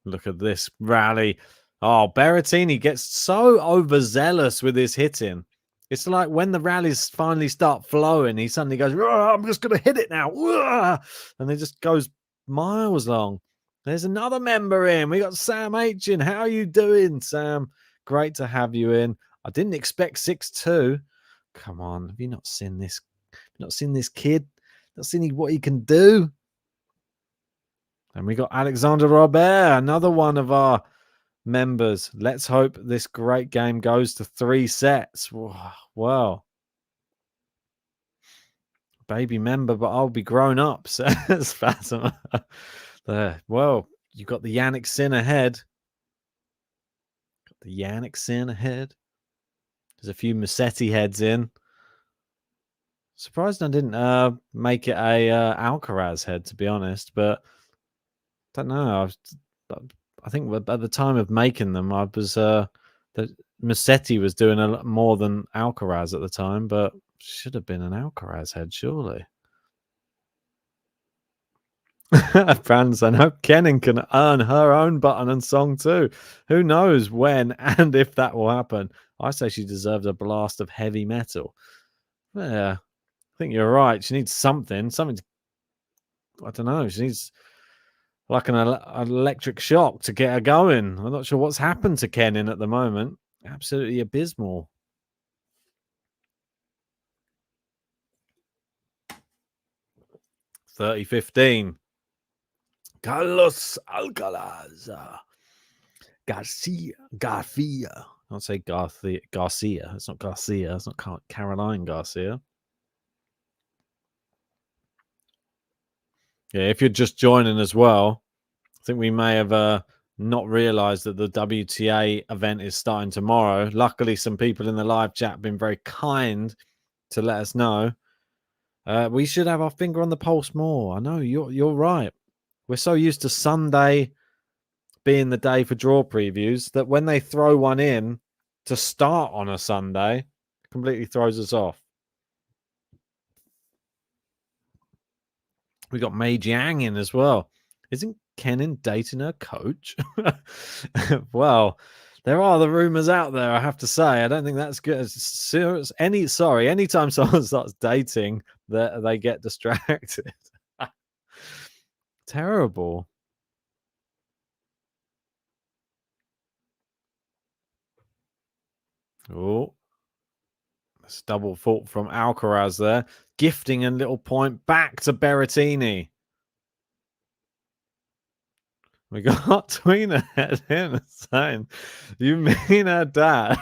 Look at this rally. Oh, Berrettini gets so overzealous with his hitting. It's like when the rallies finally start flowing, he suddenly goes, I'm just going to hit it now. And it just goes miles long. There's another member in. We got Sam H in. How are you doing, Sam? Great to have you in. I didn't expect 6'2". Come on. Have you not seen this? Not seen this kid? Not seen what he can do? And we got Alexander Robert, another one of our members. Let's hope this great game goes to 3 sets. Wow. Baby member, but I'll be grown up, says Fatima. There. Well, you got the Yannick Sin ahead. Got the Yannick Sin ahead. There's a few Musetti heads in. Surprised I didn't make it a Alcaraz head, to be honest, but don't know. I think at the time of making them, I was the Musetti was doing a lot more than Alcaraz at the time, but should have been an Alcaraz head, surely. Franz, I hope Kenin can earn her own button and song too. Who knows when and if that will happen? I say she deserves a blast of heavy metal. Yeah, I think you're right. She needs something to, I don't know. She needs like an electric shock to get her going. I'm not sure what's happened to Kenin at the moment. Absolutely abysmal. $30-15. Carlos Alcaraz. Garcia. I'll say Garcia. It's not Garcia. It's not Caroline Garcia. Yeah, if you're just joining as well, I think we may have not realized that the WTA event is starting tomorrow. Luckily, some people in the live chat have been very kind to let us know. We should have our finger on the pulse more. I know you're right. We're so used to Sunday being the day for draw previews that when they throw one in to start on a Sunday, it completely throws us off. We got Mei Jiang in as well. Isn't Kenin dating her coach? Well, there are the rumors out there, I have to say. I don't think that's good. Anytime someone starts dating, they get distracted. Terrible. Oh, that's double fault from Alcaraz there. Gifting a little point back to Berrettini. We got Tweener head in saying, you mean her dad?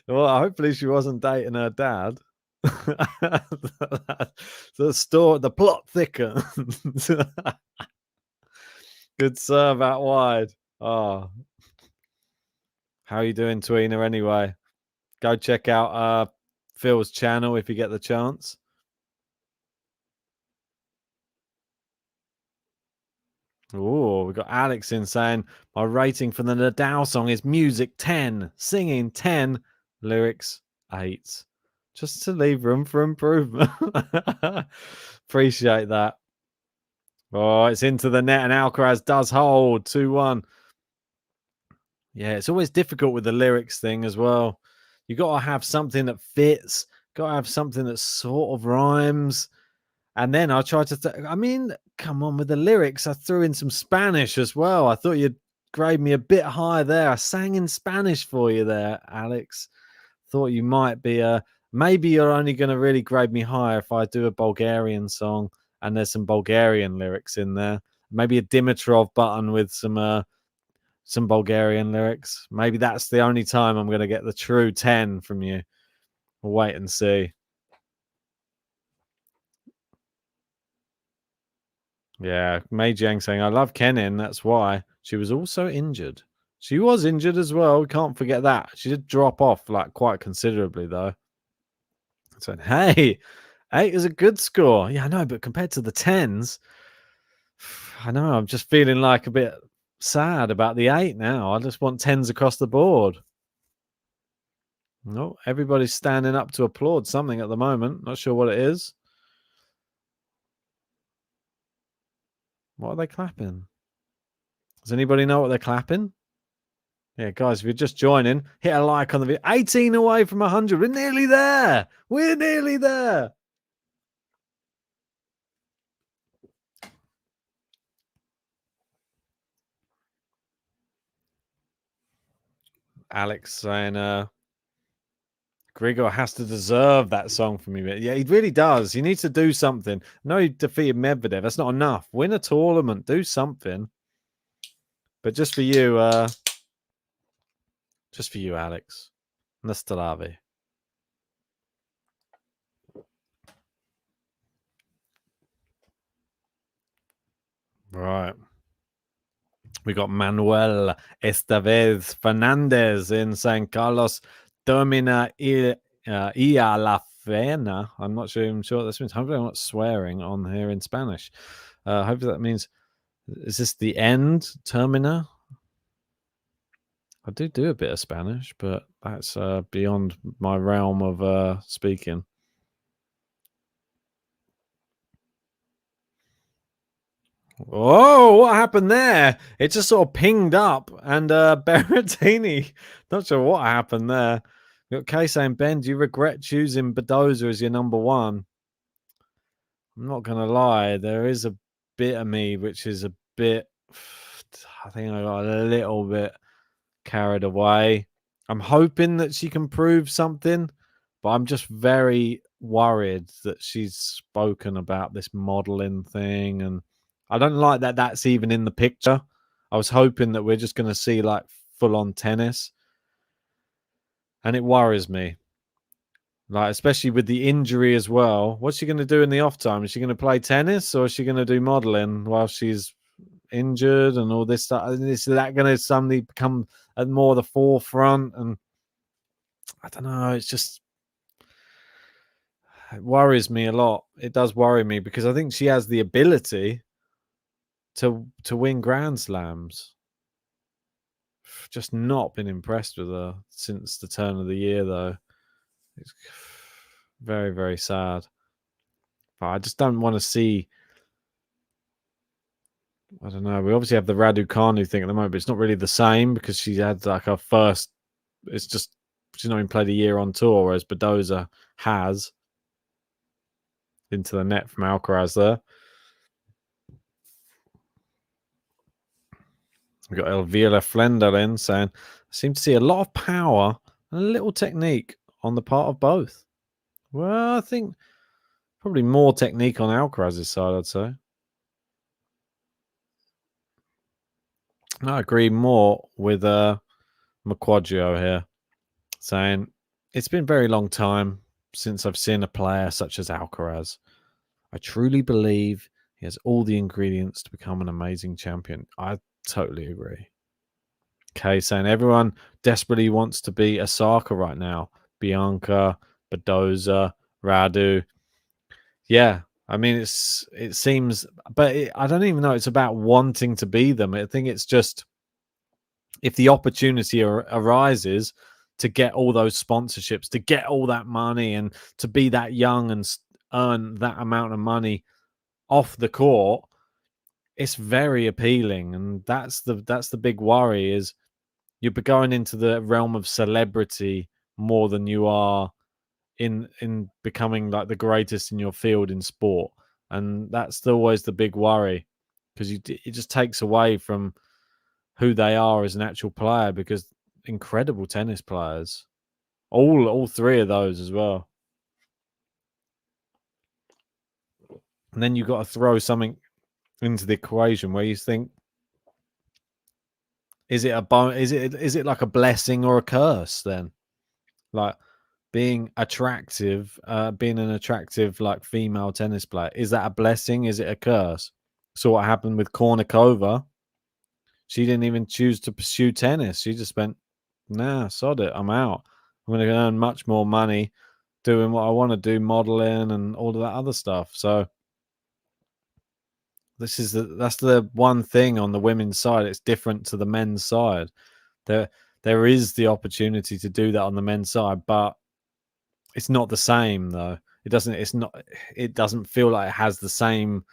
Well, hopefully she wasn't dating her dad. The plot thickens. Good serve out wide. Oh. How are you doing, Tweener, anyway? Go check out Phil's channel if you get the chance. Oh, we got Alex in saying my rating for the Nadal song is music 10, singing 10, lyrics 8. Just to leave room for improvement. Appreciate that. Oh, it's into the net and Alcaraz does hold 2-1. Yeah, it's always difficult with the lyrics thing as well. You got to have something that fits. Got to have something that sort of rhymes. And then I tried to, come on with the lyrics. I threw in some Spanish as well. I thought you'd grade me a bit higher there. I sang in Spanish for you there, Alex. Thought you might be maybe you're only going to really grade me higher if I do a Bulgarian song and there's some Bulgarian lyrics in there. Maybe a Dimitrov button with some Bulgarian lyrics. Maybe that's the only time I'm going to get the true 10 from you. We'll wait and see. Yeah, Mei Jiang saying, I love Kenin, that's why. She was also injured. She was injured as well. We can't forget that. She did drop off like quite considerably, though. So, hey, 8 is a good score. Yeah, I know, but compared to the 10s, I know, I'm just feeling like a bit sad about the 8 now. I just want 10s across the board. No, everybody's standing up to applaud something at the moment. Not sure what it is. What are they clapping? Does anybody know what they're clapping? Yeah, guys, if you're just joining, hit a like on the video. 18 away from 100. We're nearly there. We're nearly there. Alex saying, Grigor has to deserve that song from me. Yeah, he really does. He needs to do something. No, he defeated Medvedev. That's not enough. Win a tournament. Do something. But just for you, Alex. Nastalavi. Right. We got Manuel Estevez Fernandez in saying Carlos Termina ia la fena. I'm not sure what this means. Hopefully I'm not swearing on here in Spanish. Hopefully that means, is this the end? Termina? I do a bit of Spanish, but that's beyond my realm of speaking. Oh, what happened there? It just sort of pinged up, and Berrettini, not sure what happened there. Got Kay saying, Ben, do you regret choosing Badoza as your number one? I'm not going to lie, there is a bit of me which is a bit, I think I got a little bit carried away. I'm hoping that she can prove something, but I'm just very worried that she's spoken about this modeling thing, and I don't like that that's even in the picture. I was hoping that we're just going to see like full on tennis, and it worries me. Like, especially with the injury as well. What's she going to do in the off time? Is she going to play tennis, or is she going to do modeling while she's injured and all this stuff? Is that going to suddenly become at more the forefront? And I don't know. It's just, it worries me a lot. It does worry me because I think she has the ability to win Grand Slams. Just not been impressed with her since the turn of the year, though. It's very, very sad. But I just don't want to see. I don't know. We obviously have the Raducanu thing at the moment, but it's not really the same because she had like her first. It's just she's not even played a year on tour, whereas Badoza has. Into the net from Alcaraz there. We've got Elvira Flender in saying, I seem to see a lot of power and a little technique on the part of both. Well, I think probably more technique on Alcaraz's side, I'd say. I agree more with Maquaggio here, saying it's been a very long time since I've seen a player such as Alcaraz. I truly believe he has all the ingredients to become an amazing champion. I totally agree. Okay, saying everyone desperately wants to be Osaka right now. Bianca, Badoza, Radu. Yeah, I mean, it seems, but I don't even know it's about wanting to be them. I think it's just if the opportunity arises to get all those sponsorships, to get all that money, and to be that young and earn that amount of money off the court, it's very appealing. And that's the big worry is you're going into the realm of celebrity more than you are in becoming like the greatest in your field in sport. And that's always the big worry because it just takes away from who they are as an actual player, because incredible tennis players, all three of those as well. And then you've got to throw something into the equation where you think, is it like a blessing or a curse then? Like being attractive, being an attractive like female tennis player, is that a blessing? Is it a curse? So what happened with Kornikova? She didn't even choose to pursue tennis. She just went, nah, sod it, I'm out. I'm going to earn much more money doing what I want to do, modeling and all of that other stuff. So that's the one thing on the women's side. It's different to the men's side. There is the opportunity to do that on the men's side, but it's not the same though. It doesn't feel like it has the same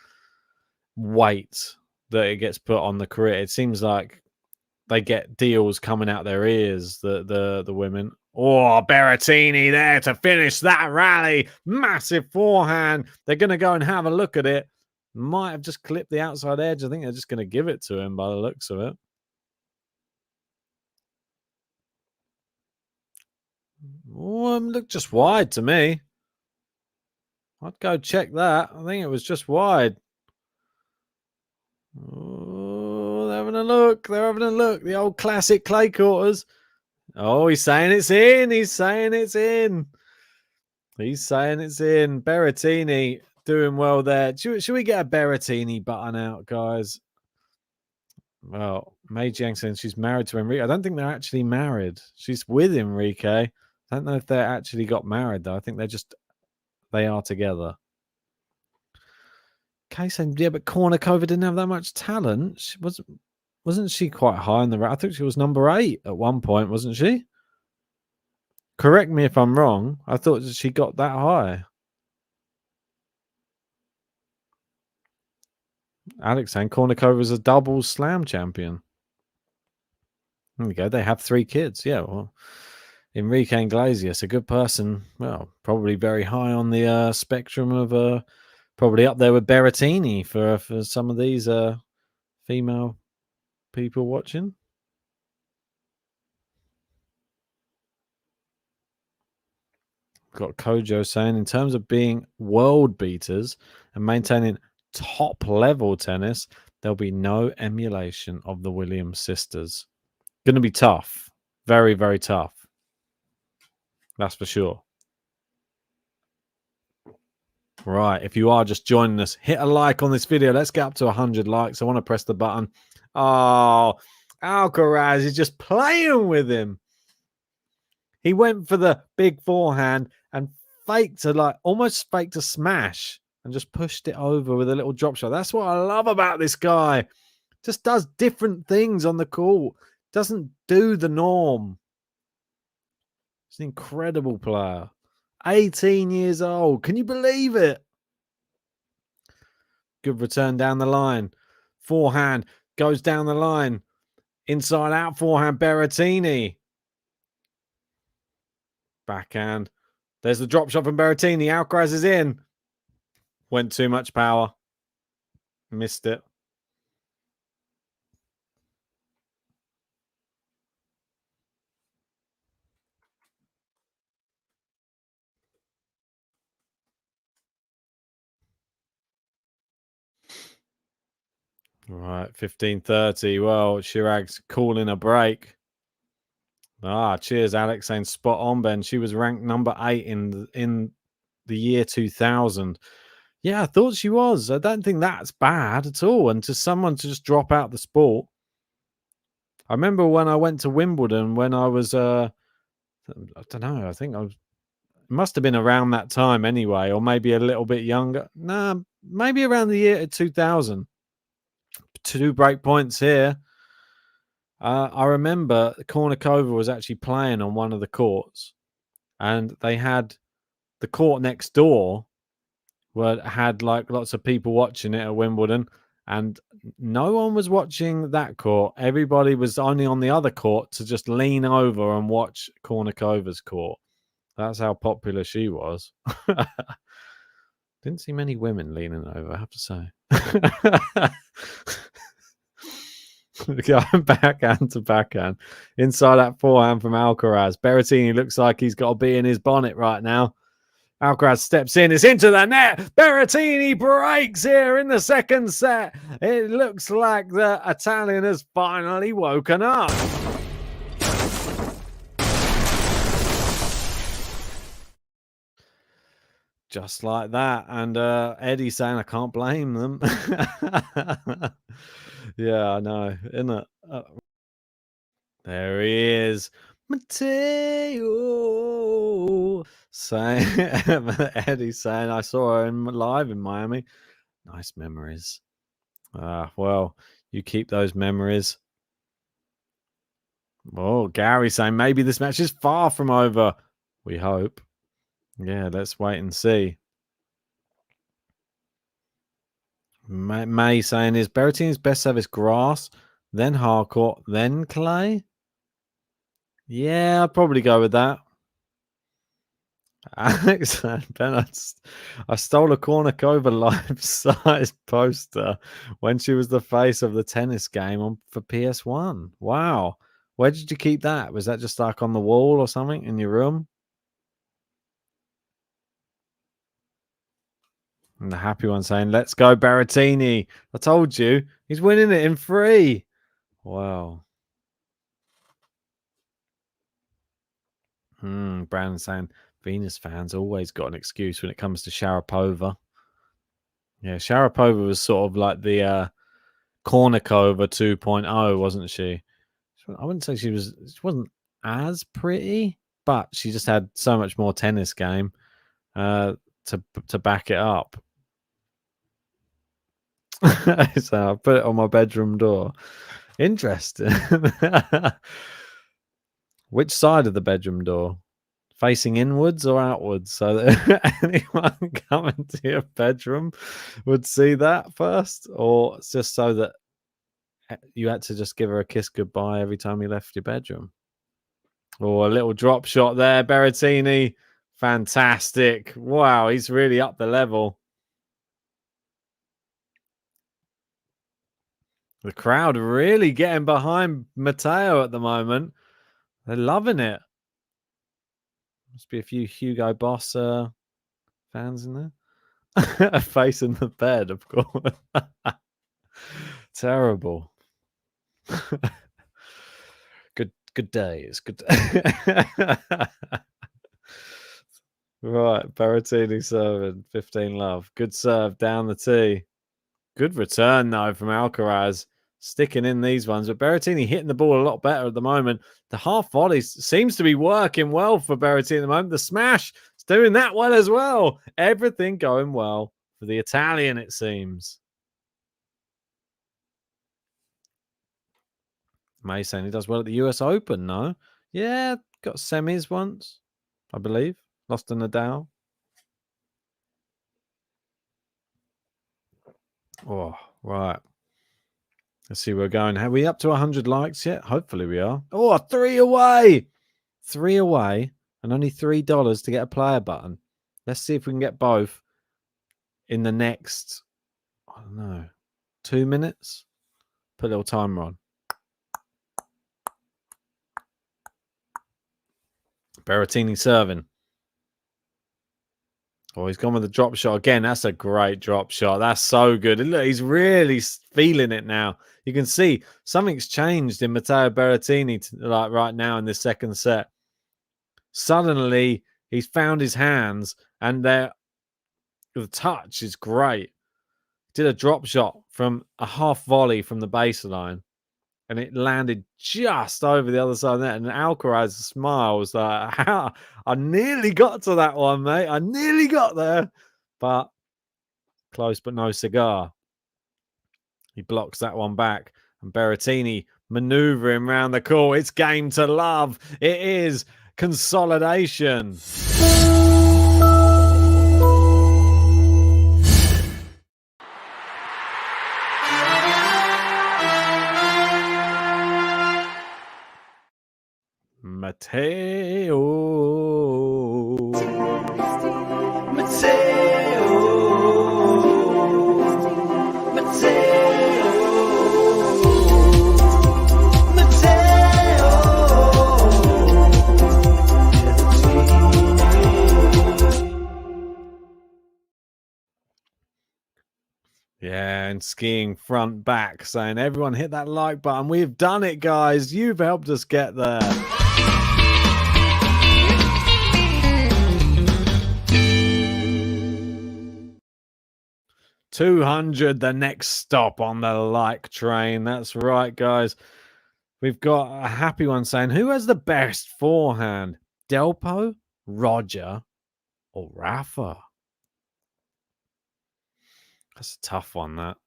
weight that it gets put on the career. It seems like they get deals coming out their ears, the women. Oh, Berrettini there to finish that rally. Massive forehand. They're going to go and have a look at it. Might have just clipped the outside edge. I think they're just going to give it to him by the looks of it. Oh, looked just wide to me. I'd go check that. I think it was just wide. Oh, they're having a look. They're having a look. The old classic clay quarters. Oh, he's saying it's in. He's saying it's in. He's saying it's in. Berrettini doing well there. Should we get a Berrettini button out, guys? Well, Mei Jiang saying she's married to Enrique. I don't think they're actually married. She's with Enrique. I don't know if they actually got married, though. I think they are together. Kay saying, yeah, but Kornikova didn't have that much talent. She wasn't she quite high in the I think she was number 8 at one point, wasn't she? Correct me if I'm wrong. I thought that she got that high. Alex saying Kornikova is a double slam champion. There we go. They have 3 kids. Yeah, well, Enrique Iglesias, a good person. Well, probably very high on the spectrum of probably up there with Berrettini for some of these female people watching. Got Kojo saying, in terms of being world beaters and maintaining top level tennis, there'll be no emulation of the Williams sisters. Going to be tough. Very, very tough. That's for sure. Right. If you are just joining us, hit a like on this video. Let's get up to 100 likes. I want to press the button. Oh, Alcaraz is just playing with him. He went for the big forehand and almost faked a smash and just pushed it over with a little drop shot. That's what I love about this guy. Just does different things on the court. Doesn't do the norm. He's an incredible player. 18 years old. Can you believe it? Good return down the line. Forehand goes down the line. Inside out forehand, Berrettini. Backhand. There's the drop shot from Berrettini. Alcaraz is in. Went too much power. Missed it. Right, 15:30. Well, Chirag's calling a break. Cheers, Alex, saying spot on, Ben. She was ranked number 8 in the year 2000. Yeah, I thought she was. I don't think that's bad at all. And to someone to just drop out the sport. I remember when I went to Wimbledon when I was, I don't know, I think it must have been around that time anyway, or maybe a little bit younger. Nah, maybe around the year 2000. 2 break points here. I remember Kornikova was actually playing on one of the courts, and they had the court next door where had like lots of people watching it at Wimbledon, and no one was watching that court. Everybody was only on the other court to just lean over and watch Kornikova's court. That's how popular she was. Didn't see many women leaning over, I have to say. Going backhand to backhand. Inside that forehand from Alcaraz. Berrettini looks like he's got a bee in his bonnet right now. Alcaraz steps in. It's into the net. Berrettini breaks here in the second set. It looks like the Italian has finally woken up. Just like that. And Eddie saying, I can't blame them. Yeah, I know, isn't it? There he is. Matteo. Saying, Eddie saying, I saw him live in Miami. Nice memories. Well, you keep those memories. Oh, Gary saying, maybe this match is far from over. We hope. Yeah, let's wait and see. May saying, is Berrettini's best service grass? then Harcourt, then Clay. Yeah, I'd probably go with that. Alex and Ben, I stole a Kornikova life-size poster when she was the face of the tennis game for PS1. Wow. Where did you keep that? Was that just like on the wall or something in your room? And the happy one saying, let's go Berrettini. I told you, he's winning it in 3. Wow. Brandon saying, Venus fans always got an excuse when it comes to Sharapova. Yeah, Sharapova was sort of like the Kornikova 2.0, wasn't she? I wouldn't say she wasn't as pretty, but she just had so much more tennis game to back it up. So I put it on my bedroom door. Interesting. Which side of the bedroom door? Facing inwards or outwards, so that anyone coming to your bedroom would see that first, or just so that you had to just give her a kiss goodbye every time you left your bedroom? Or a little drop shot there, Berrettini. Fantastic. Wow, he's really up the level. The crowd really getting behind Matteo at the moment. They're loving it. Must be a few Hugo Boss fans in there. Facing the bed, of course. Terrible. Good days. Good. Right, Berrettini serving 15 love. Good serve down the tee. Good return though from Alcaraz, sticking in these ones. But Berrettini hitting the ball a lot better at the moment. The half volleys seems to be working well for Berrettini at the moment. The smash is doing that well as well. Everything going well for the Italian, it seems. May saying he does well at the US Open, no? Yeah, got semis once, I believe. Lost to Nadal. Oh, right. Let's see where we're going. Are we up to 100 likes yet? Hopefully we are. Oh, 3 away. 3 away and only $3 to get a player button. Let's see if we can get both in the next, I don't know, 2 minutes. Put a little timer on. Berrettini serving. Oh, he's gone with the drop shot again. That's a great drop shot. That's so good. And look, he's really feeling it now. You can see something's changed in Matteo Berrettini like right now in this second set. Suddenly, he's found his hands, and the touch is great. Did a drop shot from a half volley from the baseline, and it landed just over the other side of that. And Alcaraz smiles like, I nearly got to that one, mate. I nearly got there, but close but no cigar. He blocks that one back, and Berrettini maneuvering around the court. It's game to love. It is consolidation. Matteo. Yeah, and skiing front back, saying everyone hit that like button. We've done it, guys. You've helped us get there. $200, the next stop on the like train. That's right, guys. We've got a happy one saying, who has the best forehand? Delpo, Roger, or Rafa? That's a tough one, that.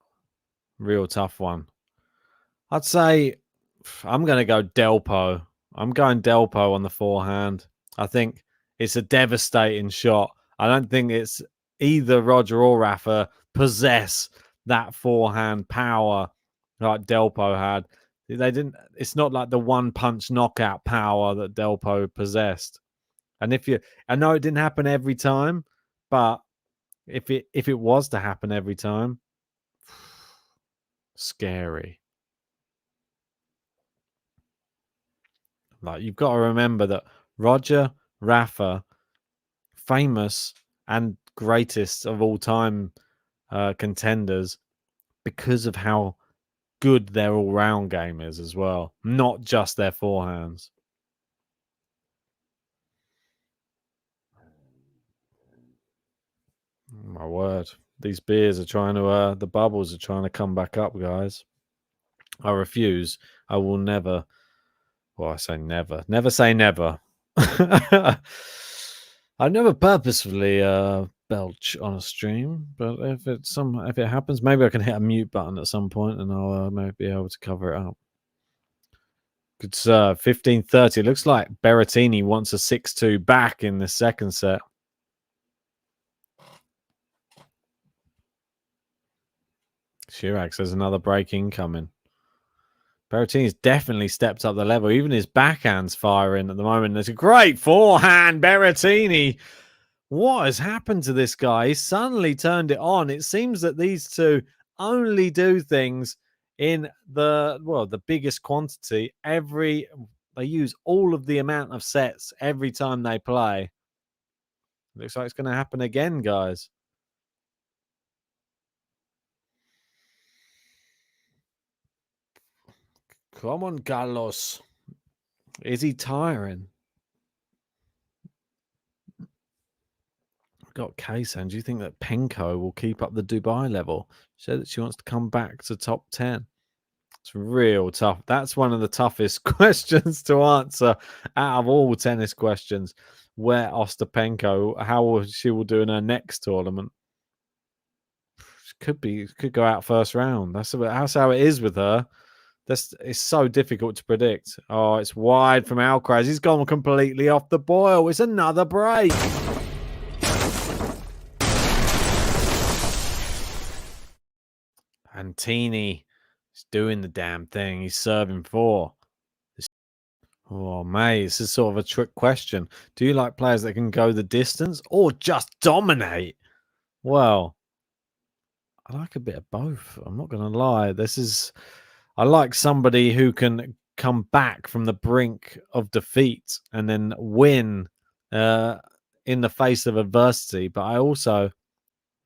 Real tough one. I'd say I'm going to go Delpo. I'm going Delpo on the forehand. I think it's a devastating shot. I don't think it's either Roger or Rafa possess that forehand power like Delpo had. They didn't. It's not like the one punch knockout power that Delpo possessed. And I know it didn't happen every time, but if it was to happen every time, scary. Like, you've got to remember that Roger, Rafa, famous and greatest of all time contenders because of how good their all-round game is as well, not just their forehands. My word, these beers are trying to the bubbles are trying to come back up, guys. I refuse. I will never. Well, I say never. Never say never. I never purposefully belch on a stream, but if it happens, maybe I can hit a mute button at some point, and I'll maybe be able to cover it up. Good serve. 15-30. Looks like Berrettini wants a 6-2 back in the second set. Chirac says another break incoming. Berrettini's definitely stepped up the level. Even his backhand's firing at the moment. There's a great forehand, Berrettini. What has happened to this guy? He's suddenly turned it on. It seems that these two only do things in the biggest quantity. They use all of the amount of sets every time they play. Looks like it's going to happen again, guys. Come on, Carlos. Is he tiring? Got Kaysan. Do you think that Penko will keep up the Dubai level? She said that she wants to come back to top 10. It's real tough. That's one of the toughest questions to answer out of all tennis questions. Where Ostapenko, how she will do in her next tournament. Could go out first round. That's how it is with her. It's so difficult to predict. Oh, it's wide from Alcaraz. He's gone completely off the boil. It's another break. Antini is doing the damn thing. He's serving 4. Oh, mate, this is sort of a trick question. Do you like players that can go the distance or just dominate? Well, I like a bit of both. I'm not going to lie. I like somebody who can come back from the brink of defeat and then win in the face of adversity. But I also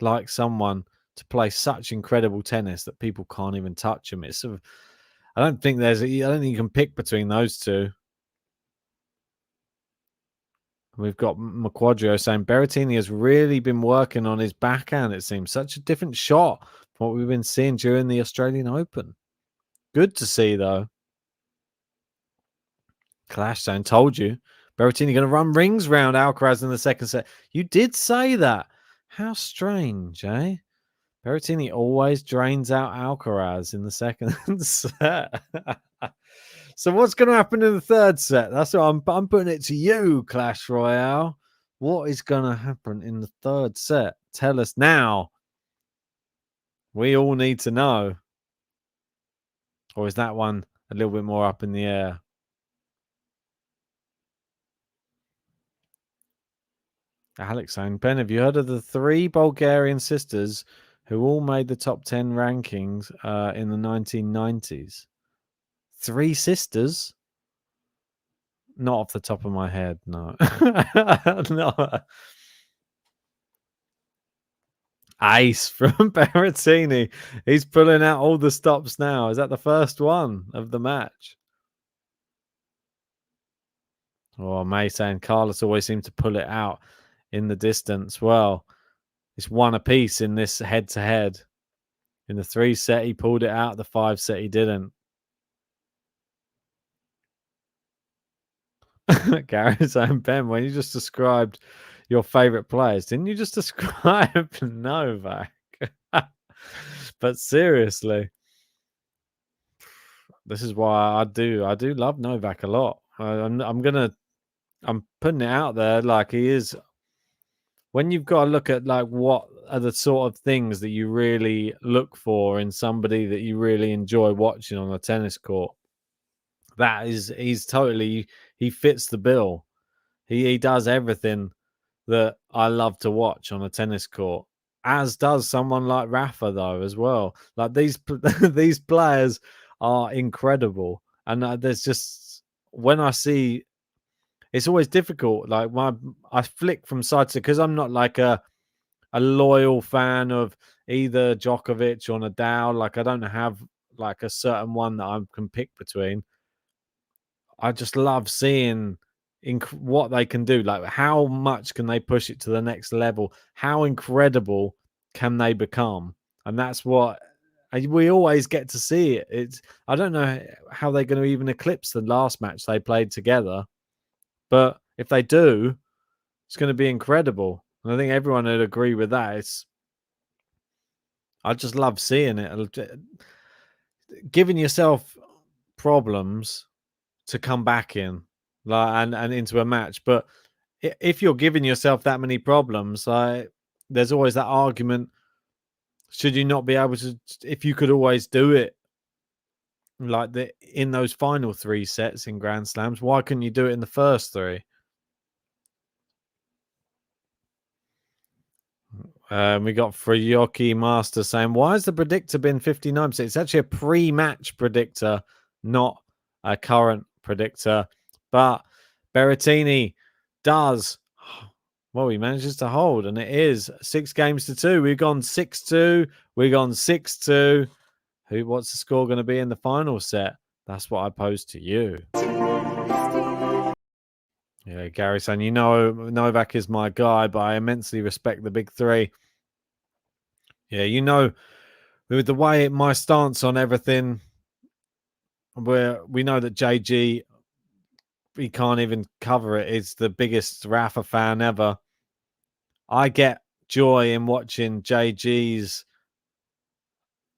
like someone to play such incredible tennis that people can't even touch him. It's I don't think you can pick between those two. We've got Maquadrio saying Berrettini has really been working on his backhand. It seems such a different shot from what we've been seeing during the Australian Open. Good to see, though. Clash saying, told you. Berrettini going to run rings round Alcaraz in the second set. You did say that. How strange, eh? Berrettini always drains out Alcaraz in the second set. So what's going to happen in the third set? That's what I'm putting it to you, Clash Royale. What is going to happen in the third set? Tell us now. We all need to know. Or is that one a little bit more up in the air? Alex saying, Ben, have you heard of the 3 Bulgarian sisters who all made the top 10 rankings in the 1990s? 3 sisters? Not off the top of my head, no. No. Ace from Berrettini. He's pulling out all the stops now. Is that the first one of the match? Oh, May saying Carlos always seemed to pull it out in the distance. Well, it's one apiece in this head-to-head. In the 3 set, he pulled it out. The 5 set, he didn't. Gareth saying, Ben, when you just described your favorite players, didn't you just describe Novak? But seriously, this is why I do love Novak a lot. I'm putting it out there like he is. When you've got to look at like what are the sort of things that you really look for in somebody that you really enjoy watching on a tennis court, he's totally, he fits the bill. He does everything that I love to watch on a tennis court, as does someone like Rafa though as well. Like these these players are incredible, and there's just, when I see, it's always difficult. Like I flick from side to, because I'm not like a loyal fan of either Djokovic or Nadal. Like I don't have like a certain one that I can pick between. I just love seeing what they can do. Like how much can they push it to the next level? How incredible can they become? And that's what we always get to see it. It's, I don't know how they're going to even eclipse the last match they played together, but if they do, it's going to be incredible. And I think everyone would agree with that. I just love seeing it. Giving yourself problems to come back in, like, and into a match. But if you're giving yourself that many problems, like, there's always that argument: should you not be able to, if you could always do it like in those final 3 sets in Grand Slams, why couldn't you do it in the first 3? We got Fryoki Master saying, why has the predictor been 59%? It's actually a pre-match predictor, not a current predictor. But Berrettini does, well, he manages to hold, and it is 6-2. We've gone 6-2. We've gone 6-2. What's the score going to be in the final set? That's what I pose to you. Yeah, Gary saying, you know, Novak is my guy, but I immensely respect the big 3. Yeah, you know, with the way my stance on everything, where we know that JG, he can't even cover it. He's the biggest Rafa fan ever. I get joy in watching JG's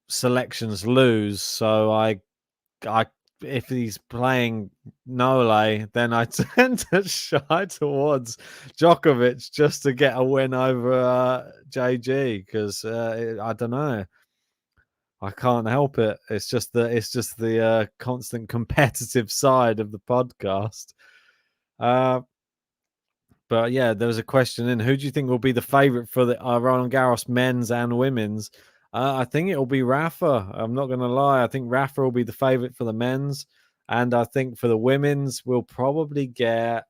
selections lose. So I if he's playing Nole, then I tend to shy towards Djokovic just to get a win over JG, because I don't know, I can't help it. It's just the constant competitive side of the podcast. But yeah, there was a question in: who do you think will be the favorite for the Roland Garros men's and women's? I think it will be Rafa. I'm not going to lie. I think Rafa will be the favorite for the men's. And I think for the women's, we'll probably get...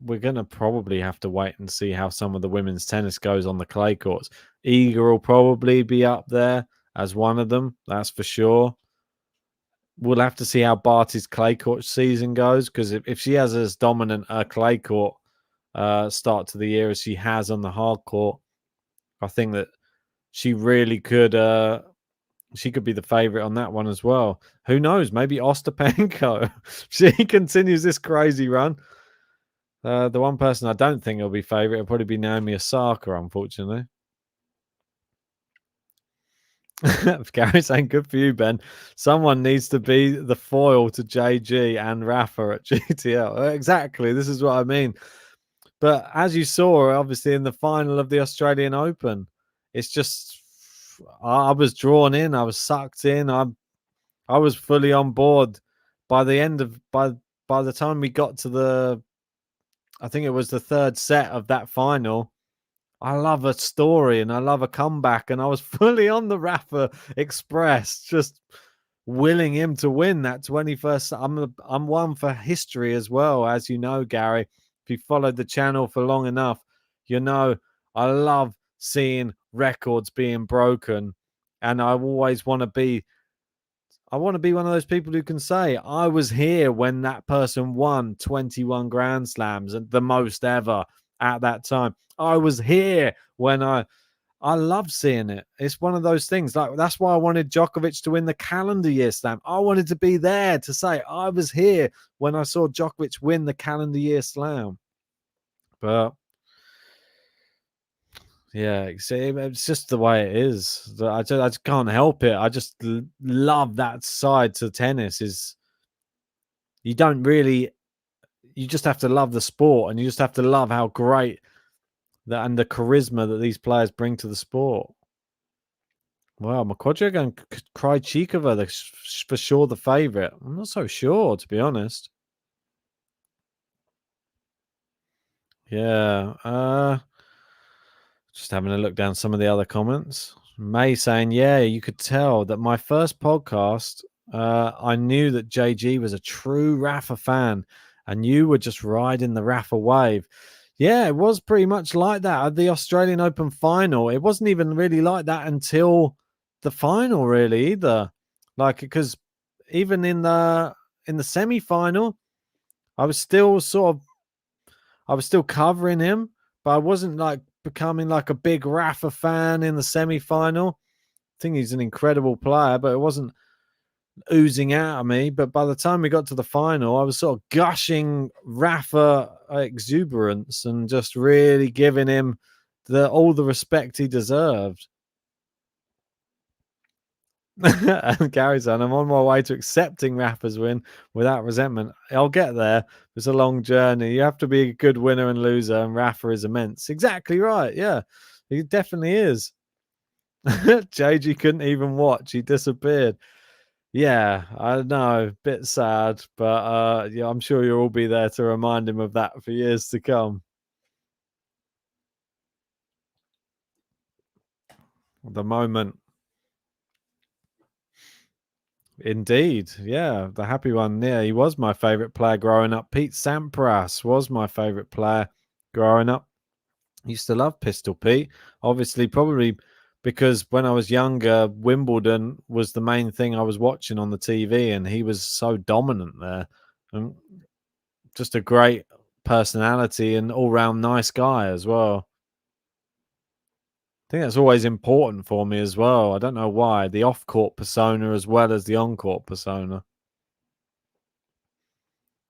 We're going to probably have to wait and see how some of the women's tennis goes on the clay courts. Iga will probably be up there as one of them. That's for sure. We'll have to see how Barty's clay court season goes, because if she has as dominant a clay court start to the year as she has on the hard court, I think that she really could she could be the favorite on that one as well. Who knows? Maybe Ostapenko. She continues this crazy run. The one person I don't think will be favorite will probably be Naomi Osaka, unfortunately. Gary saying, good for you, Ben. Someone needs to be the foil to JG and Rafa at GTL. Exactly. This is what I mean. But as you saw, obviously, in the final of the Australian Open, it's just, I was drawn in. I was sucked in. I was fully on board by the end of, by the time we got to I think it was the 3rd set of that final. I love a story and I love a comeback, and I was fully on the Rafa Express, just willing him to win that 21st. I'm one for history as well, as you know, Gary. If you followed the channel for long enough, you know I love seeing records being broken, and I always want to be. I want to be one of those people who can say, I was here when that person won 21 Grand Slams, and the most ever at that time. I was here when I love seeing it. It's one of those things. Like, that's why I wanted Djokovic to win the calendar year slam. I wanted to be there to say, I was here when I saw Djokovic win the calendar year slam. But yeah, it's just the way it is. I just can't help it. I just love that side to tennis. Is you don't really, you just have to love the sport, and you just have to love how great that and the charisma that these players bring to the sport. Well, Makodja and Krajcikova, for sure the favourite. I'm not so sure, to be honest. Yeah. Just having a look down some of the other comments. May saying, yeah, you could tell that my first podcast, I knew that JG was a true Rafa fan and you were just riding the Rafa wave. Yeah, it was pretty much like that at the Australian Open final. It wasn't even really like that until the final, really, either. Like, because even in the semi-final, I was still covering him, but I wasn't like becoming like a big Rafa fan in the semi-final. I think he's an incredible player, but it wasn't oozing out of me. But by the time we got to the final, I was sort of gushing Rafa exuberance and just really giving him all the respect he deserved. And Gary said, I'm on my way to accepting Rafa's win without resentment. I'll get there. It's a long journey. You have to be a good winner and loser, and Rafa is immense. Exactly right. Yeah, he definitely is. JG couldn't even watch. He disappeared. Yeah, I know. Bit sad, but yeah, I'm sure you'll all be there to remind him of that for years to come. The moment. Indeed. Yeah, the happy one. Yeah, he was my favorite player growing up. Pete Sampras was my favorite player growing up. Used to love Pistol Pete. Obviously, probably because when I was younger, Wimbledon was the main thing I was watching on the TV, and he was so dominant there. And just a great personality and all-round nice guy as well. I think that's always important for me as well. I don't know why. The off-court persona as well as the on-court persona.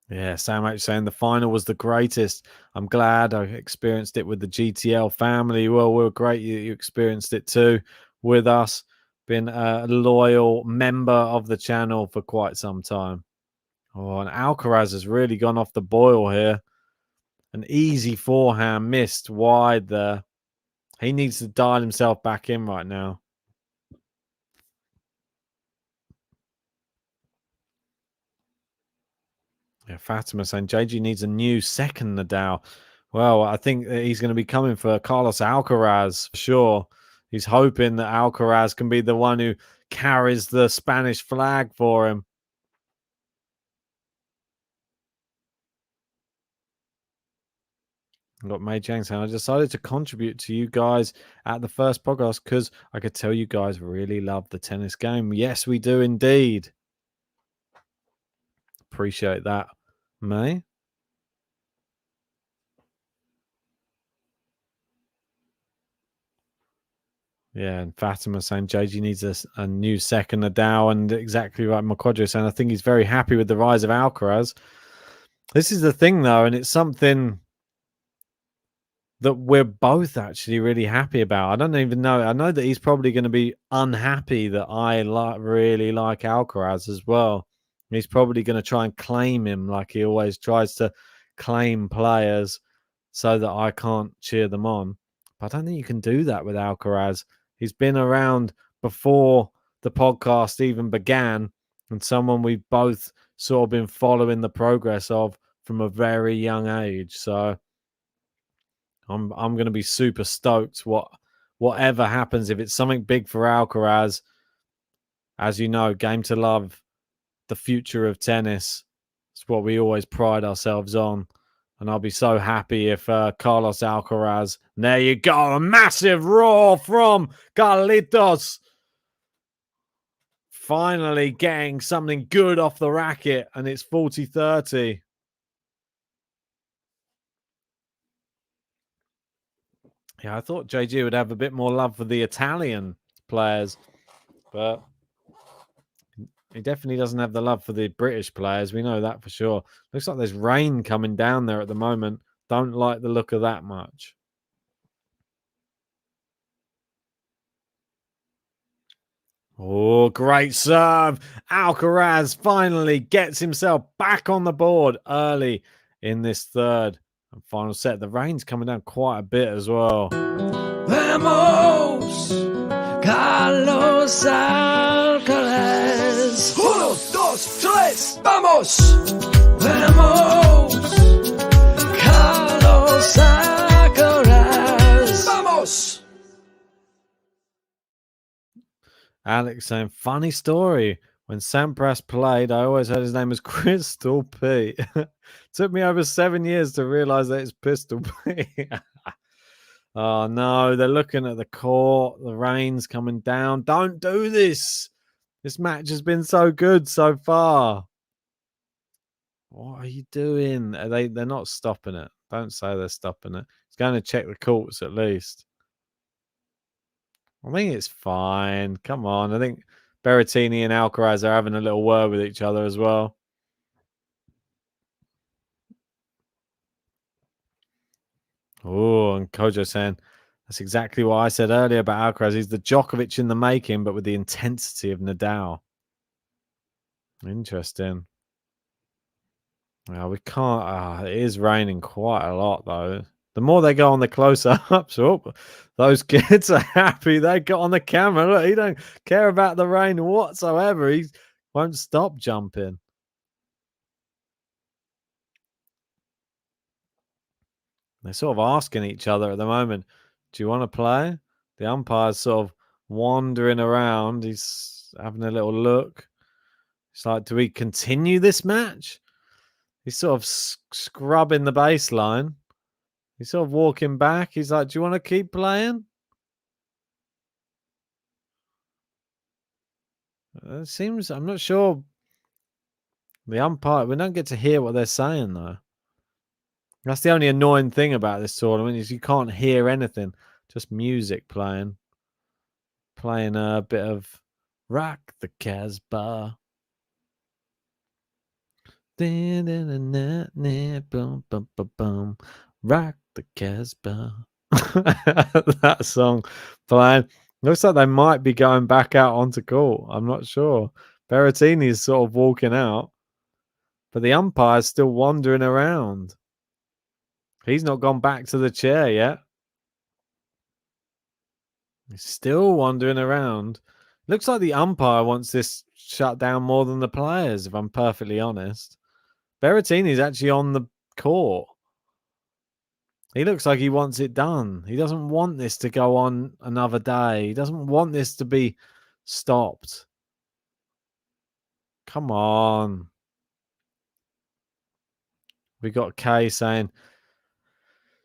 Yeah, Sam H saying the final was the greatest. I'm glad I experienced it with the GTL family. Well, we're great you experienced it too with us. Been a loyal member of the channel for quite some time. Oh, and Alcaraz has really gone off the boil here. An easy forehand missed wide there. He needs to dial himself back in right now. Yeah, Fatima saying JG needs a new second Nadal. Well, I think that he's going to be coming for Carlos Alcaraz for sure. He's hoping that Alcaraz can be the one who carries the Spanish flag for him. I've got May Chang saying, I decided to contribute to you guys at the first podcast because I could tell you guys really love the tennis game. Yes, we do indeed. Appreciate that, May. Yeah, and Fatima saying JG needs a new second Nadal, and exactly right. Makodjo saying I think he's very happy with the rise of Alcaraz. This is the thing, though, and it's something that we're both actually really happy about. I don't even know. I know that he's probably going to be unhappy that I really like Alcaraz as well. He's probably going to try and claim him like he always tries to claim players so that I can't cheer them on. But I don't think you can do that with Alcaraz. He's been around before the podcast even began, and someone we've both sort of been following the progress of from a very young age. So I'm going to be super stoked whatever happens. If it's something big for Alcaraz, as you know, Game to Love, the future of tennis. It's what we always pride ourselves on. And I'll be so happy if Carlos Alcaraz, there you go, a massive roar from Carlitos. Finally getting something good off the racket, and it's 40-30. Yeah, I thought JG would have a bit more love for the Italian players, but he definitely doesn't have the love for the British players. We know that for sure. Looks like there's rain coming down there at the moment. Don't like the look of that much. Oh, great serve. Alcaraz finally gets himself back on the board early in this third and final set. The rain's coming down quite a bit as well. Vamos, Carlos Alcaraz. Vamos! Vamos! Carlos Alcaraz. Vamos! Alex saying, funny story. When Sampras played, I always heard his name was Crystal P. Took me over 7 years to realize that it's Pistol P. Oh, no. They're looking at the court. The rain's coming down. Don't do this. This match has been so good so far. What are you doing? They're not stopping it. Don't say they're stopping it. It's going to check the courts at least. I think it's fine. Come on. I think Berrettini and Alcaraz are having a little word with each other as well. Oh, and Kojo saying, that's exactly what I said earlier about Alcaraz. He's the Djokovic in the making, but with the intensity of Nadal. Interesting. Well, we can't. It is raining quite a lot, though. The more they go on the close-ups, those kids are happy. They got on the camera. Look, he don't care about the rain whatsoever. He won't stop jumping. They're sort of asking each other at the moment, do you want to play? The umpire's sort of wandering around. He's having a little look. It's like, do we continue this match? He's sort of scrubbing the baseline. He's sort of walking back. He's like, do you want to keep playing? It seems, I'm not sure. The umpire, we don't get to hear what they're saying, though. That's the only annoying thing about this tournament is you can't hear anything. Just music playing. Playing a bit of Rock the Casbah. Rock the Casbah. That song playing. Looks like they might be going back out onto court. I'm not sure. Berrettini is sort of walking out, but the umpire's still wandering around. He's not gone back to the chair yet. He's still wandering around. Looks like the umpire wants this shut down more than the players, if I'm perfectly honest. Berrettini's actually on the court. He looks like he wants it done. He doesn't want this to go on another day. He doesn't want this to be stopped. Come on. We got Kay saying,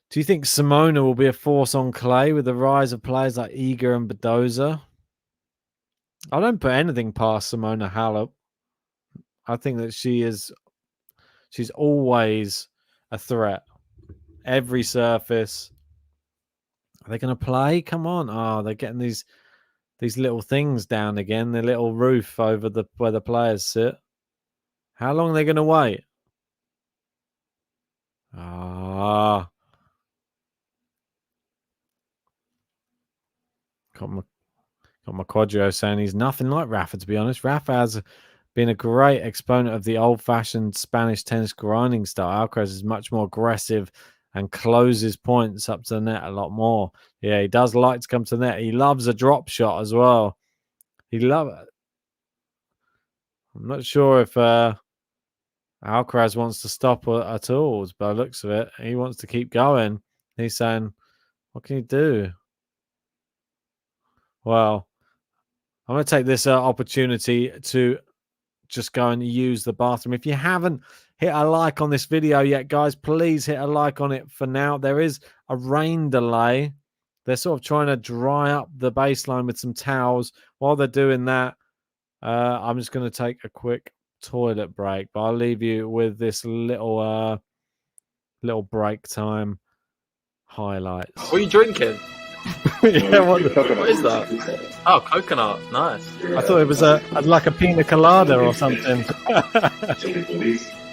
do you think Simona will be a force on clay with the rise of players like Iga and Badoza? I don't put anything past Simona Halep. I think that she's always a threat. Every surface. Are they going to play? Come on. Oh, they're getting these little things down again. The little roof over where the players sit. How long are they going to wait? Ah. Got my Quadrio saying he's nothing like Rafa, to be honest. Rafa has been a great exponent of the old-fashioned Spanish tennis grinding style. Alcaraz is much more aggressive and closes points up to the net a lot more. Yeah, he does like to come to the net. He loves a drop shot as well. He loves it. I'm not sure if Alcaraz wants to stop at all, by the looks of it. He wants to keep going. He's saying, what can you do? Well, I'm going to take this opportunity to just go and use the bathroom. If you haven't hit a like on this video yet, guys, please hit a like on it for now. There is a rain delay. They're sort of trying to dry up the baseline with some towels. While they're doing that, I'm just going to take a quick toilet break. But I'll leave you with this little break time highlights. What are you drinking? Yeah, what is that? Oh, coconut. Nice. I thought it was like a pina colada or something.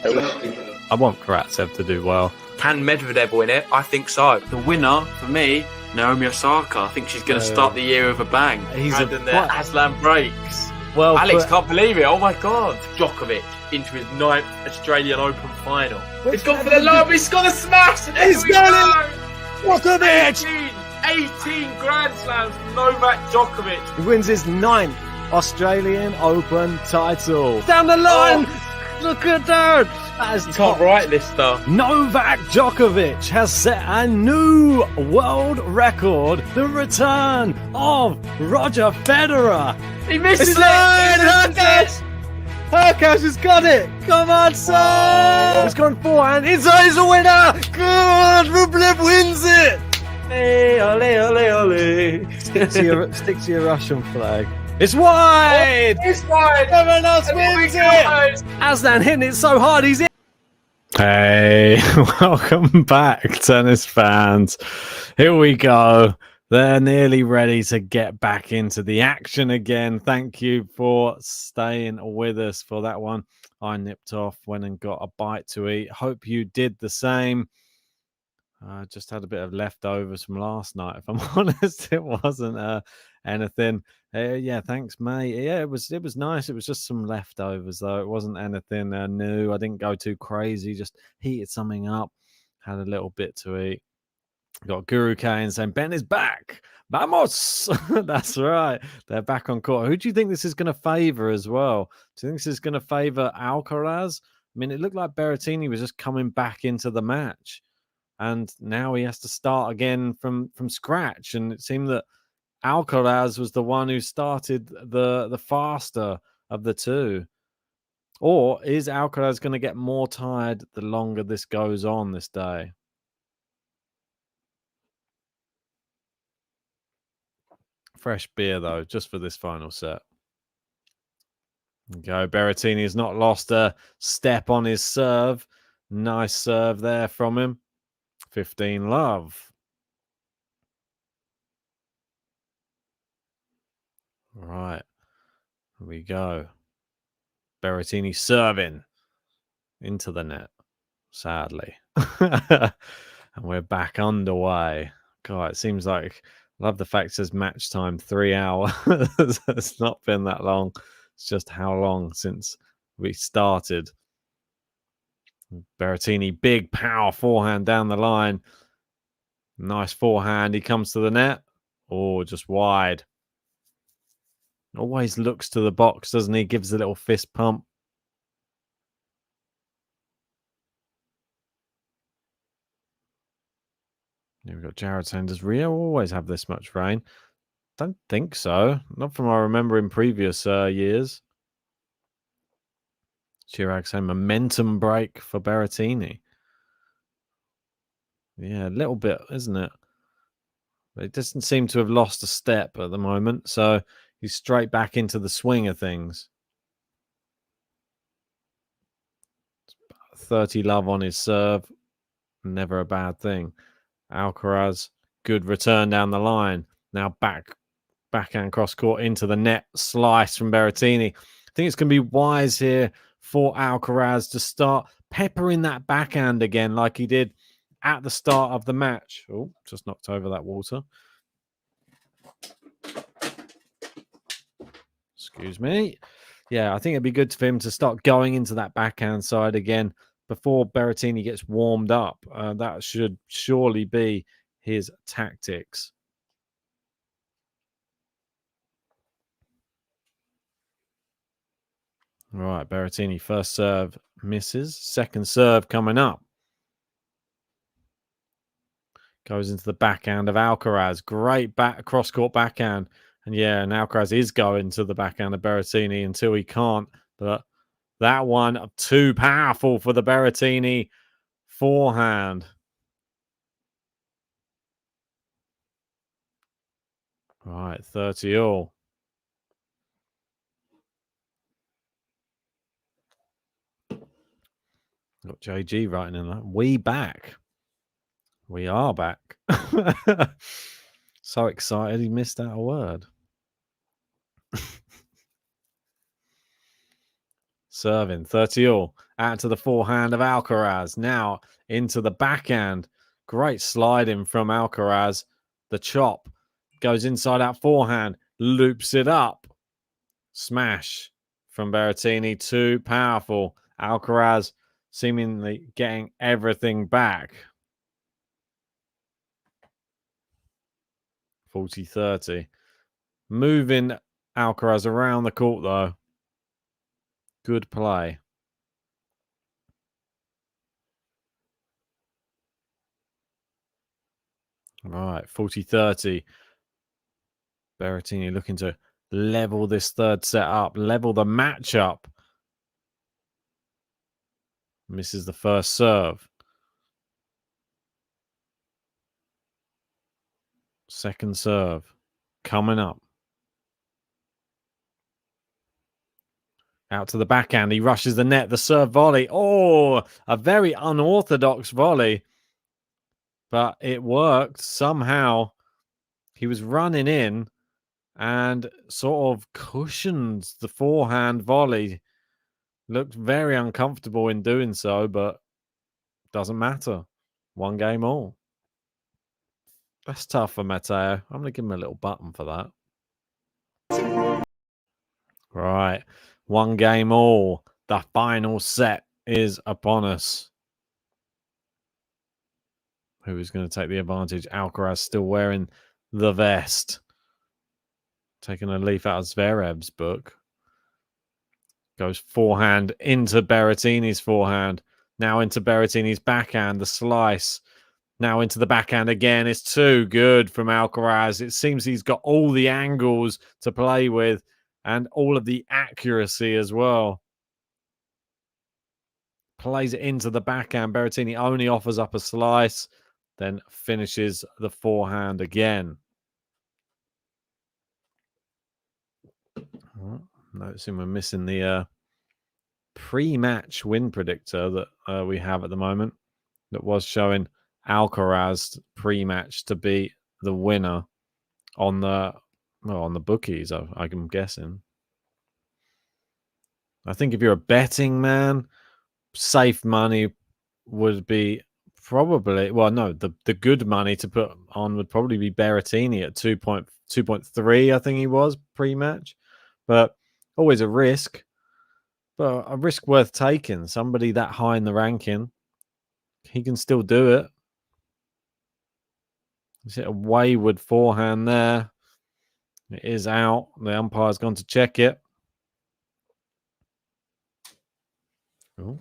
I want Karatsev to do well. Can Medvedev win it? I think so. The winner, for me, Naomi Osaka. I think she's going to start the year with a bang. And then the Aslan breaks. Well, Alex can't believe it. Oh, my God. Djokovic into his 9th Australian Open final. He's gone for the lob. He's got a smash. He's got it. Djokovic! 18 Grand Slams from Novak Djokovic. He wins his 9th Australian Open title. Down the line! Look at that! That is You can't write this stuff. Novak Djokovic has set a new world record. The return of Roger Federer. He misses It's it! line, He misses Herkash has got it. Come on, son. It's gone forehand. He's a winner. Good. Rublev wins it. Hey, ole, ole, ole. Stick to your Russian flag. It's wide. It's wide. Everyone else wins it. Aslan hitting it so hard. He's in. Hey, welcome back, tennis fans. Here we go. They're nearly ready to get back into the action again. Thank you for staying with us for that one. I nipped off, went and got a bite to eat. Hope you did the same. I just had a bit of leftovers from last night, if I'm honest. It wasn't anything. Yeah, thanks, mate. Yeah, it was nice. It was just some leftovers, though. It wasn't anything new. I didn't go too crazy. Just heated something up. Had a little bit to eat. Got Guru Kane saying Ben is back. Vamos! That's right. They're back on court. Who do you think this is going to favour as well? Do you think this is going to favour Alcaraz? I mean, it looked like Berrettini was just coming back into the match, and now he has to start again from scratch. And it seemed that Alcaraz was the one who started the faster of the two. Or is Alcaraz going to get more tired the longer this goes on this day? Fresh beer, though, just for this final set. Go. Berrettini has not lost a step on his serve. Nice serve there from him. 15 love. All right. Here we go. Berrettini serving into the net, sadly. And we're back underway. God, it seems like... Love the fact it says match time 3 hours. It's not been that long. It's just how long since we started. Berrettini, big power forehand down the line. Nice forehand. He comes to the net. Oh, just wide. Always looks to the box, doesn't he? Gives a little fist pump. Here we got Jared saying, does Rio always have this much rain? Don't think so. Not from what I remember in previous years. Chirag saying momentum break for Berrettini. Yeah, a little bit, isn't it? But it doesn't seem to have lost a step at the moment. So he's straight back into the swing of things. 30 love on his serve. Never a bad thing. Alcaraz, good return down the line. Now backhand cross court into the net. Slice from Berrettini. I think it's going to be wise here for Alcaraz to start peppering that backhand again like he did at the start of the match. Oh, just knocked over that water. Excuse me. Yeah, I think it'd be good for him to start going into that backhand side again before Berrettini gets warmed up. That should surely be his tactics. All right, Berrettini, first serve misses. Second serve coming up. Goes into the backhand of Alcaraz. Great cross-court backhand. And yeah, and Alcaraz is going to the backhand of Berrettini until he can't. But that one too powerful for the Berrettini forehand. All right, 30 all. Got JG writing in that. We back. We are back. So excited he missed out a word. Serving 30 all. Out to the forehand of Alcaraz. Now into the backhand. Great sliding from Alcaraz. The chop goes inside out forehand. Loops it up. Smash from Berrettini. Too powerful. Alcaraz seemingly getting everything back. 40-30. Moving Alcaraz around the court, though. Good play. Right, 40-30. Berrettini looking to level this third set up, level the match up. Misses the first serve. Second serve coming up. Out to the backhand. He rushes the net. The serve volley. Oh, a very unorthodox volley. But it worked somehow. He was running in and sort of cushioned the forehand volley. Looked very uncomfortable in doing so, but doesn't matter. 1 game all. That's tough for Matteo. I'm going to give him a little button for that. Right. 1 game all. The final set is upon us. Who is going to take the advantage? Alcaraz still wearing the vest. Taking a leaf out of Zverev's book. Goes forehand into Berrettini's forehand. Now into Berrettini's backhand. The slice. Now into the backhand again. It's too good from Alcaraz. It seems he's got all the angles to play with and all of the accuracy as well. Plays it into the backhand. Berrettini only offers up a slice, then finishes the forehand again. Noticing we're missing the pre-match win predictor that we have at the moment that was showing Alcaraz pre-match to be the winner on the bookies, I'm guessing. I think if you're a betting man, safe money would be probably, well, no, the good money to put on would probably be Berrettini at 2.3, I think he was pre-match. But always a risk, but a risk worth taking. Somebody that high in the ranking, he can still do it. Is it a wayward forehand there? It is out. The umpire's gone to check it. Oh.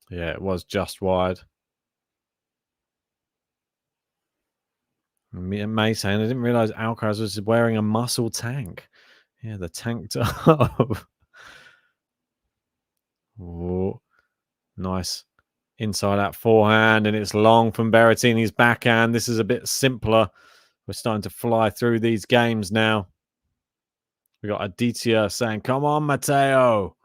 Yeah, it was just wide. May saying, I didn't realize Alcaraz was wearing a muscle tank. Yeah, the tank top. Oh, nice. Inside out forehand, and it's long from Berrettini's backhand. This is a bit simpler. We're starting to fly through these games now. We got Aditya saying, come on, Matteo.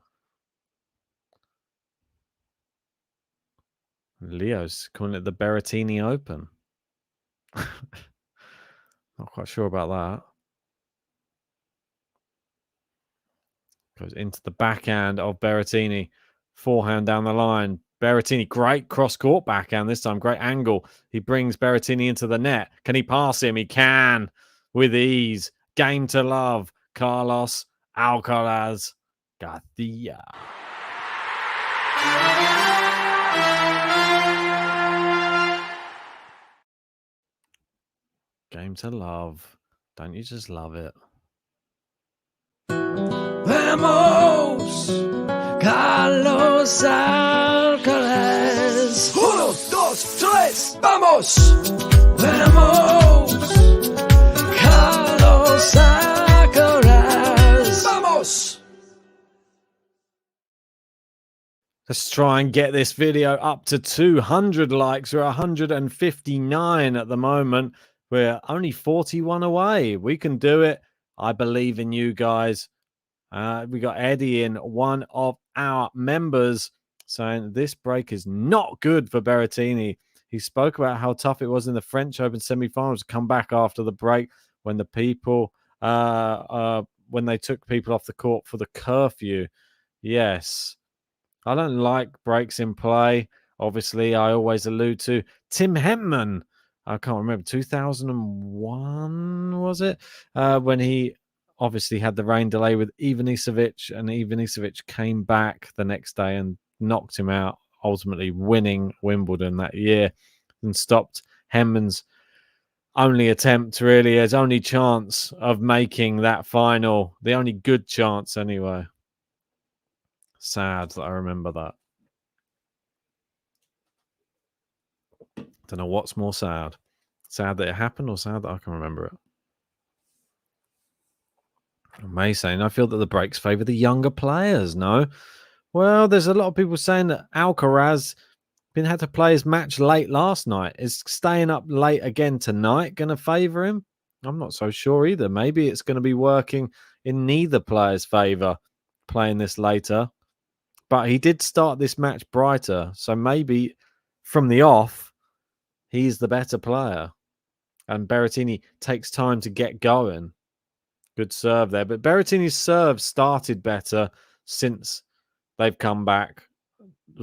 Leo's calling it the Berrettini Open. Not quite sure about that. Goes into the backhand of Berrettini. Forehand down the line. Berrettini, great cross-court backhand this time. Great angle. He brings Berrettini into the net. Can he pass him? He can with ease. Game to love. Carlos Alcaraz Garcia. Game to love. Don't you just love it? Vamos, Carlos Alcaraz. 1, 2, 3, vamos. Vamos, Carlos Alcaraz. Vamos. Let's try and get this video up to 200 likes. We're 159 at the moment. We're only 41 away. We can do it. I believe in you guys. We got Eddie in, one of our members, saying this break is not good for Berrettini. He spoke about how tough it was in the French Open semi-finals to come back after the break when the people, when they took people off the court for the curfew. Yes, I don't like breaks in play. Obviously, I always allude to Tim Hempman. I can't remember, 2001, was it? When he obviously had the rain delay with Ivanisevic, and Ivanisevic came back the next day and knocked him out, ultimately winning Wimbledon that year and stopped Hempman's only attempt, really, his only chance of making that final, the only good chance anyway. Sad that I remember that. Don't know what's more sad. Sad that it happened or sad that I can remember it. May saying, I feel that the breaks favour the younger players. No. Well, there's a lot of people saying that Alcaraz had to play his match late last night. Is staying up late again tonight going to favour him? I'm not so sure either. Maybe it's going to be working in neither player's favour playing this later. But he did start this match brighter. So maybe from the off, he's the better player. And Berrettini takes time to get going. Good serve there. But Berrettini's serve started better since they've come back.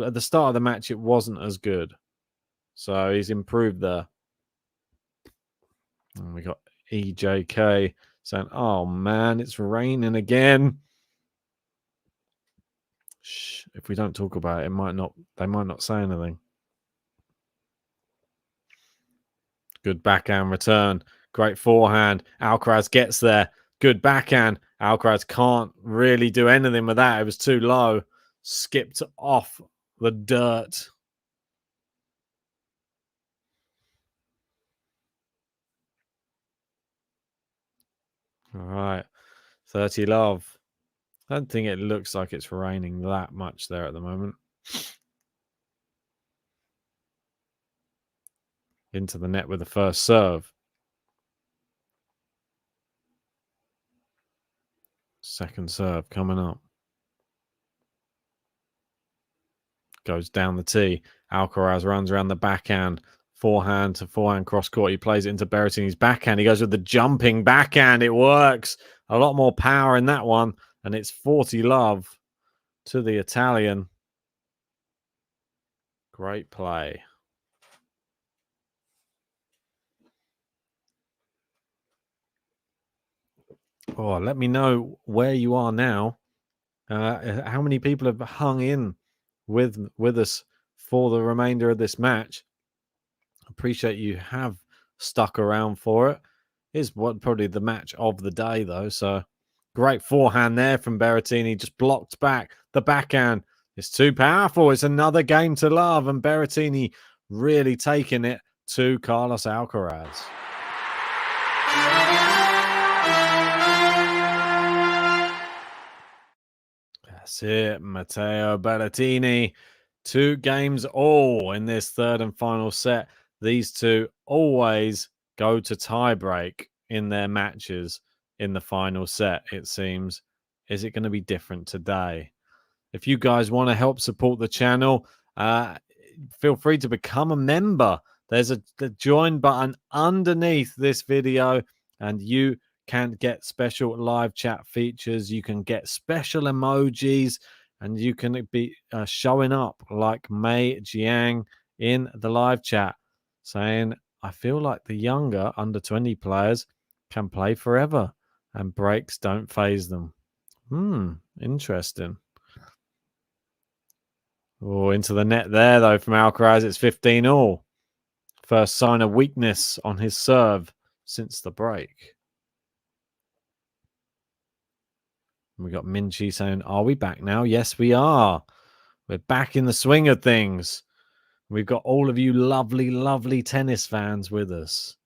At the start of the match, it wasn't as good. So he's improved there. And we got EJK saying, oh, man, it's raining again. Shh, if we don't talk about it, they might not say anything. Good backhand return. Great forehand. Alcaraz gets there. Good backhand. Alcaraz can't really do anything with that. It was too low. Skipped off the dirt. All right. 30 love. I don't think it looks like it's raining that much there at the moment. Into the net with the first serve. Second serve coming up. Goes down the tee. Alcaraz runs around the backhand. Forehand to forehand cross court. He plays it into Berrettini's backhand. He goes with the jumping backhand. It works. A lot more power in that one. And it's 40 love to the Italian. Great play. Oh, let me know where you are now. How many people have hung in with us for the remainder of this match? Appreciate you have stuck around for it. Is probably the match of the day though. So great forehand there from Berrettini, just blocked back. The backhand is too powerful. It's another game to love, and Berrettini really taking it to Carlos Alcaraz. That's it, Matteo Berrettini. 2 games all in this third and final set. These two always go to tiebreak in their matches in the final set, it seems. Is it going to be different today? If you guys want to help support the channel, feel free to become a member. There's the join button underneath this video, and you can get special live chat features. You can get special emojis, and you can be showing up like Mei Jiang in the live chat saying, I feel like the younger under 20 players can play forever and breaks don't phase them. Interesting. Oh, into the net there, though, from Alcaraz. It's 15-all. First sign of weakness on his serve since the break. We got Minchi saying, are we back now? Yes, we are. We're back in the swing of things. We've got all of you lovely, lovely tennis fans with us.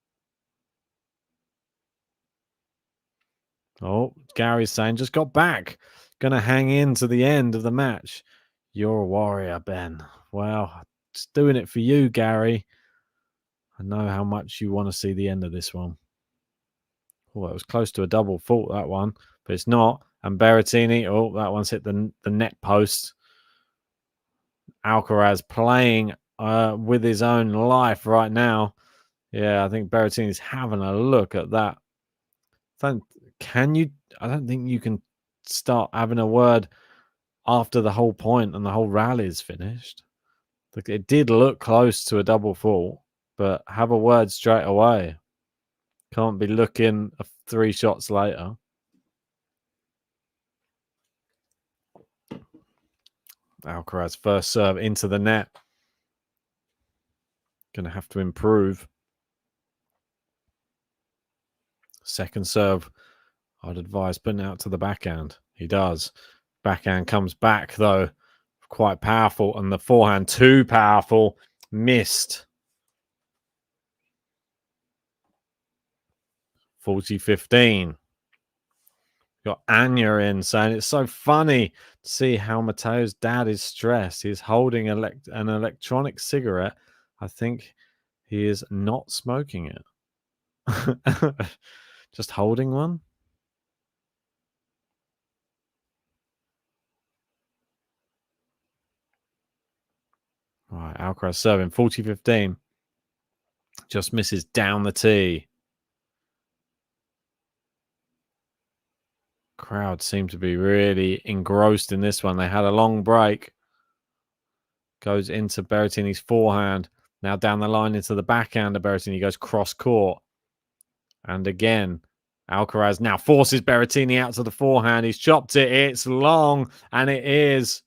Oh, Gary's saying, just got back. Going to hang in to the end of the match. You're a warrior, Ben. Well, just doing it for you, Gary. I know how much you want to see the end of this one. Oh, it was close to a double fault, that one. But it's not. And Berrettini, oh, that one's hit the net post. Alcaraz playing with his own life right now. Yeah, I think Berrettini's having a look at that. I don't think you can start having a word after the whole point and the whole rally is finished. It did look close to a double fault, but have a word straight away. Can't be looking 3 shots later. Alcaraz first serve into the net. Going to have to improve. Second serve, I'd advise putting it out to the backhand. He does. Backhand comes back, though. Quite powerful. And the forehand, too powerful. Missed. 40-15. Got Anya in saying it's so funny to see how Matteo's dad is stressed. He's holding an electronic cigarette. I think he is not smoking it. Just holding one. All right, Alcaraz serving 40-15. Just misses down the tee. Crowd seemed to be really engrossed in this one. They had a long break. Goes into Berrettini's forehand. Now down the line into the backhand of Berrettini. Goes cross court. And again, Alcaraz now forces Berrettini out to the forehand. He's chopped it. It's long. And it is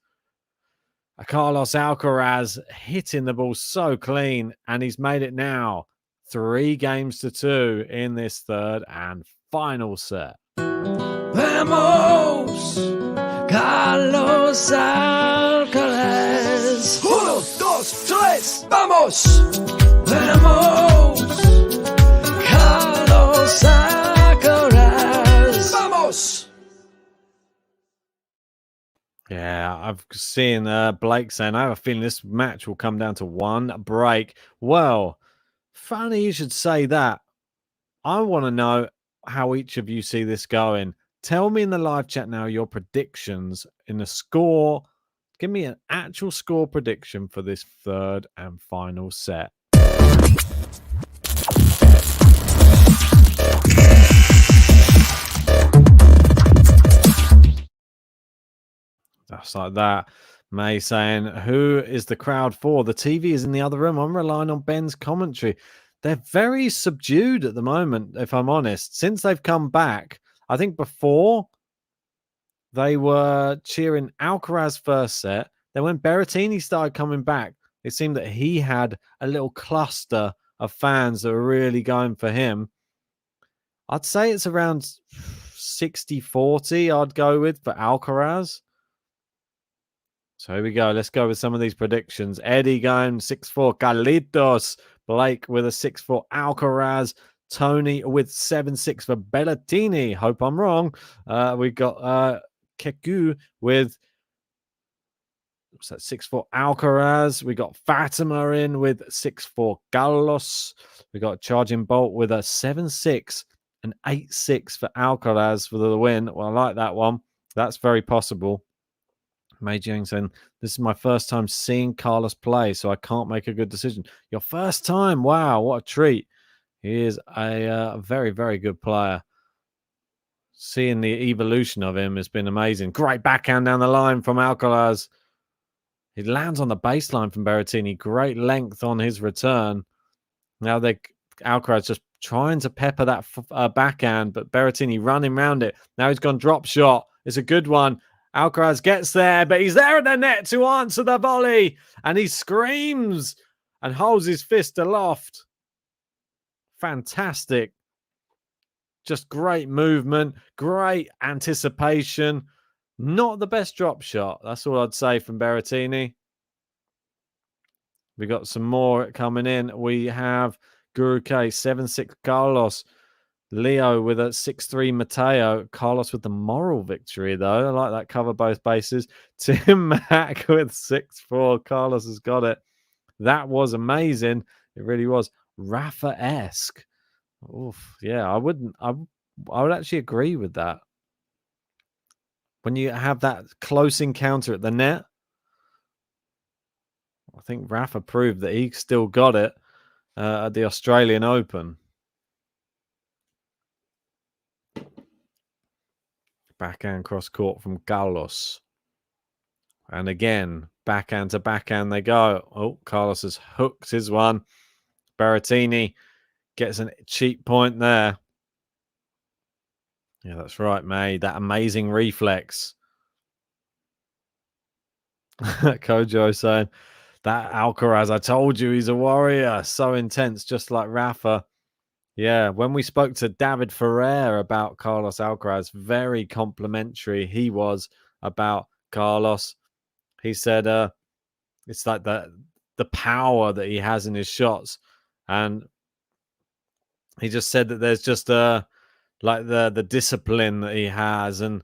Carlos Alcaraz hitting the ball so clean. And he's made it now 3-2 in this third and final set. Vamos, Carlos Alcaraz. 1, 2, 3, vamos. Vamos, Carlos Alcaraz. Vamos. Yeah, I've seen Blake saying, I have a feeling this match will come down to one break. Well, funny you should say that. I want to know how each of you see this going. Tell me in the live chat now your predictions in the score. Give me an actual score prediction for this third and final set. Just like that. May saying, who is the crowd for? The TV is in the other room. I'm relying on Ben's commentary. They're very subdued at the moment, if I'm honest. Since they've come back, I think before they were cheering Alcaraz first set. Then when Berrettini started coming back, it seemed that he had a little cluster of fans that were really going for him. I'd say it's around 60-40 I'd go with for Alcaraz. So here we go. Let's go with some of these predictions. Eddie going 6-4 Carlitos. Blake with a 6-4 Alcaraz. Tony with 7-6 for Berrettini. Hope I'm wrong. We got Keku with 6-4 Alcaraz. We got Fatima in with 6-4 Carlos. We got Charging Bolt with a 7-6 and 8-6 for Alcaraz for the win. Well, I like that one. That's very possible. May Jing saying, this is my first time seeing Carlos play, so I can't make a good decision. Your first time? Wow, what a treat. He is a very, very good player. Seeing the evolution of him has been amazing. Great backhand down the line from Alcaraz. He lands on the baseline from Berrettini. Great length on his return. Now Alcaraz just trying to pepper that backhand, but Berrettini running around it. Now he's gone drop shot. It's a good one. Alcaraz gets there, but he's there at the net to answer the volley. And he screams and holds his fist aloft. Fantastic. Just great movement, great anticipation. Not the best drop shot. That's all I'd say from Berrettini. We got some more coming in. We have Guru K, 7-6 Carlos. Leo with a 6-3 Matteo. Carlos with the moral victory, though. I like that. Cover both bases. Tim Mack with 6-4. Carlos has got it. That was amazing. It really was. Rafa-esque. Oof, yeah, I would actually agree with that. When you have that close encounter at the net, I think Rafa proved that he still got it at the Australian Open. Backhand cross court from Carlos. And again, backhand to backhand they go. Oh, Carlos has hooked his one. Berrettini gets a cheap point there. Yeah, that's right, May. That amazing reflex. Kojo saying, that Alcaraz, I told you he's a warrior. So intense, just like Rafa. Yeah, when we spoke to David Ferrer about Carlos Alcaraz, very complimentary he was about Carlos. He said it's like the power that he has in his shots. And he just said that there's just like the discipline that he has, and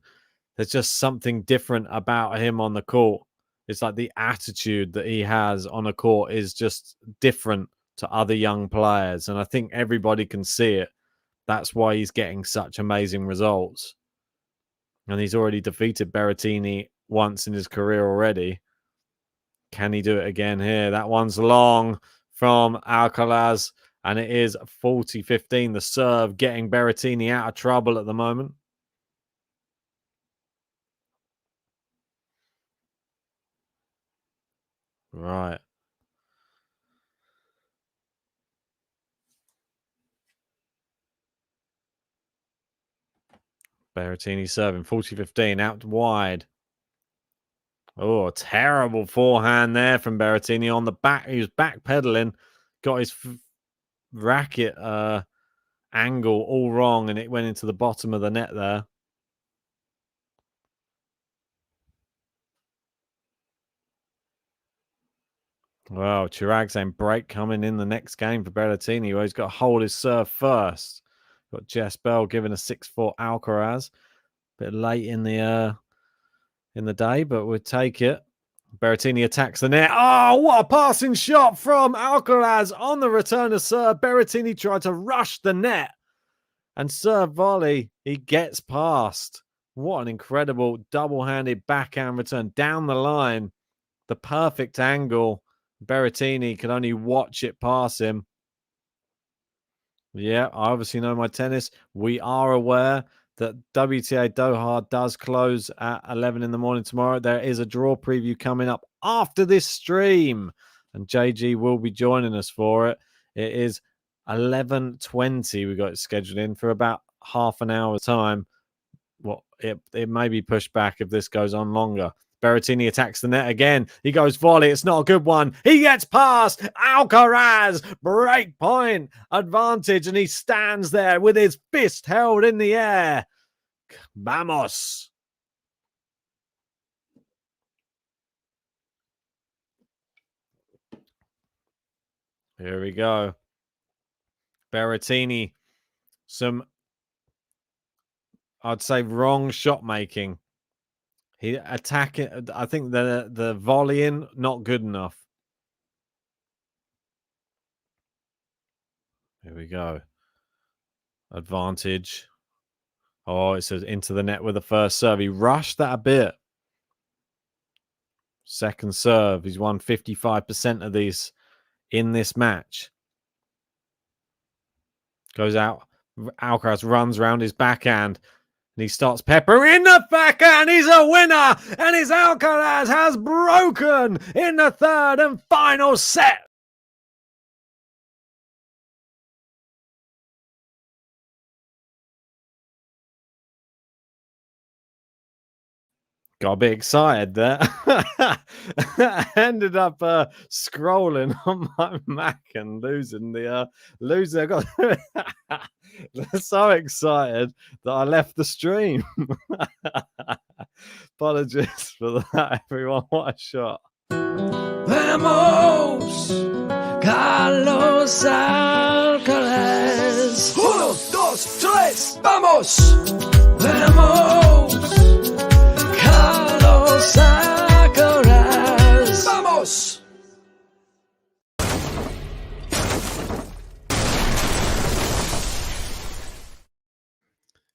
there's just something different about him on the court. It's like the attitude that he has on a court is just different to other young players, and I think everybody can see it. That's why he's getting such amazing results. And he's already defeated Berrettini once in his career already. Can he do it again here? That one's long from Alcaraz, and it is 40-15. The serve getting Berrettini out of trouble at the moment. Right. Berrettini serving 40-15 out wide. Oh, terrible forehand there from Berrettini on the back. He was backpedaling, got his racket angle all wrong, and it went into the bottom of the net there. Wow, Chirag saying break coming in the next game for Berrettini, where he's got to hold his serve first. Got Jess Bell giving a 6-4 Alcaraz. Bit late in the day, but we'll take it. Berrettini attacks the net. Oh, what a passing shot from Alcaraz on the return of serve. Berrettini tried to rush the net and serve volley. He gets past. What an incredible double-handed backhand return down the line. The perfect angle. Berrettini could only watch it pass him. Yeah, I obviously know my tennis. We are aware that WTA Doha does close at 11 in the morning tomorrow. There is a draw preview coming up after this stream, and JG will be joining us for it. It is 11:20. We got it scheduled in for about half an hour's time. Well, it may be pushed back if this goes on longer. Berrettini attacks the net again. He goes volley. It's not a good one. He gets past Alcaraz. Break point advantage. And he stands there with his fist held in the air. Vamos. Here we go. Berrettini. Some, I'd say, wrong shot making. He attacking. I think the volleying not good enough. Here we go. Advantage. Oh, it says into the net with the first serve. He rushed that a bit. Second serve. He's won 55% of these in this match. Goes out. Alcaraz runs around his backhand. And he starts peppering the backhand. He's a winner. And his Alcaraz has broken in the third and final set. Got a bit excited there. Ended up scrolling on my Mac and losing the I got so excited that I left the stream. Apologies for that, everyone. What a shot. Vamos, Carlos Alcaraz. 1, 2, 3, vamos. Vamos, Carlos Alcaraz. Vamos.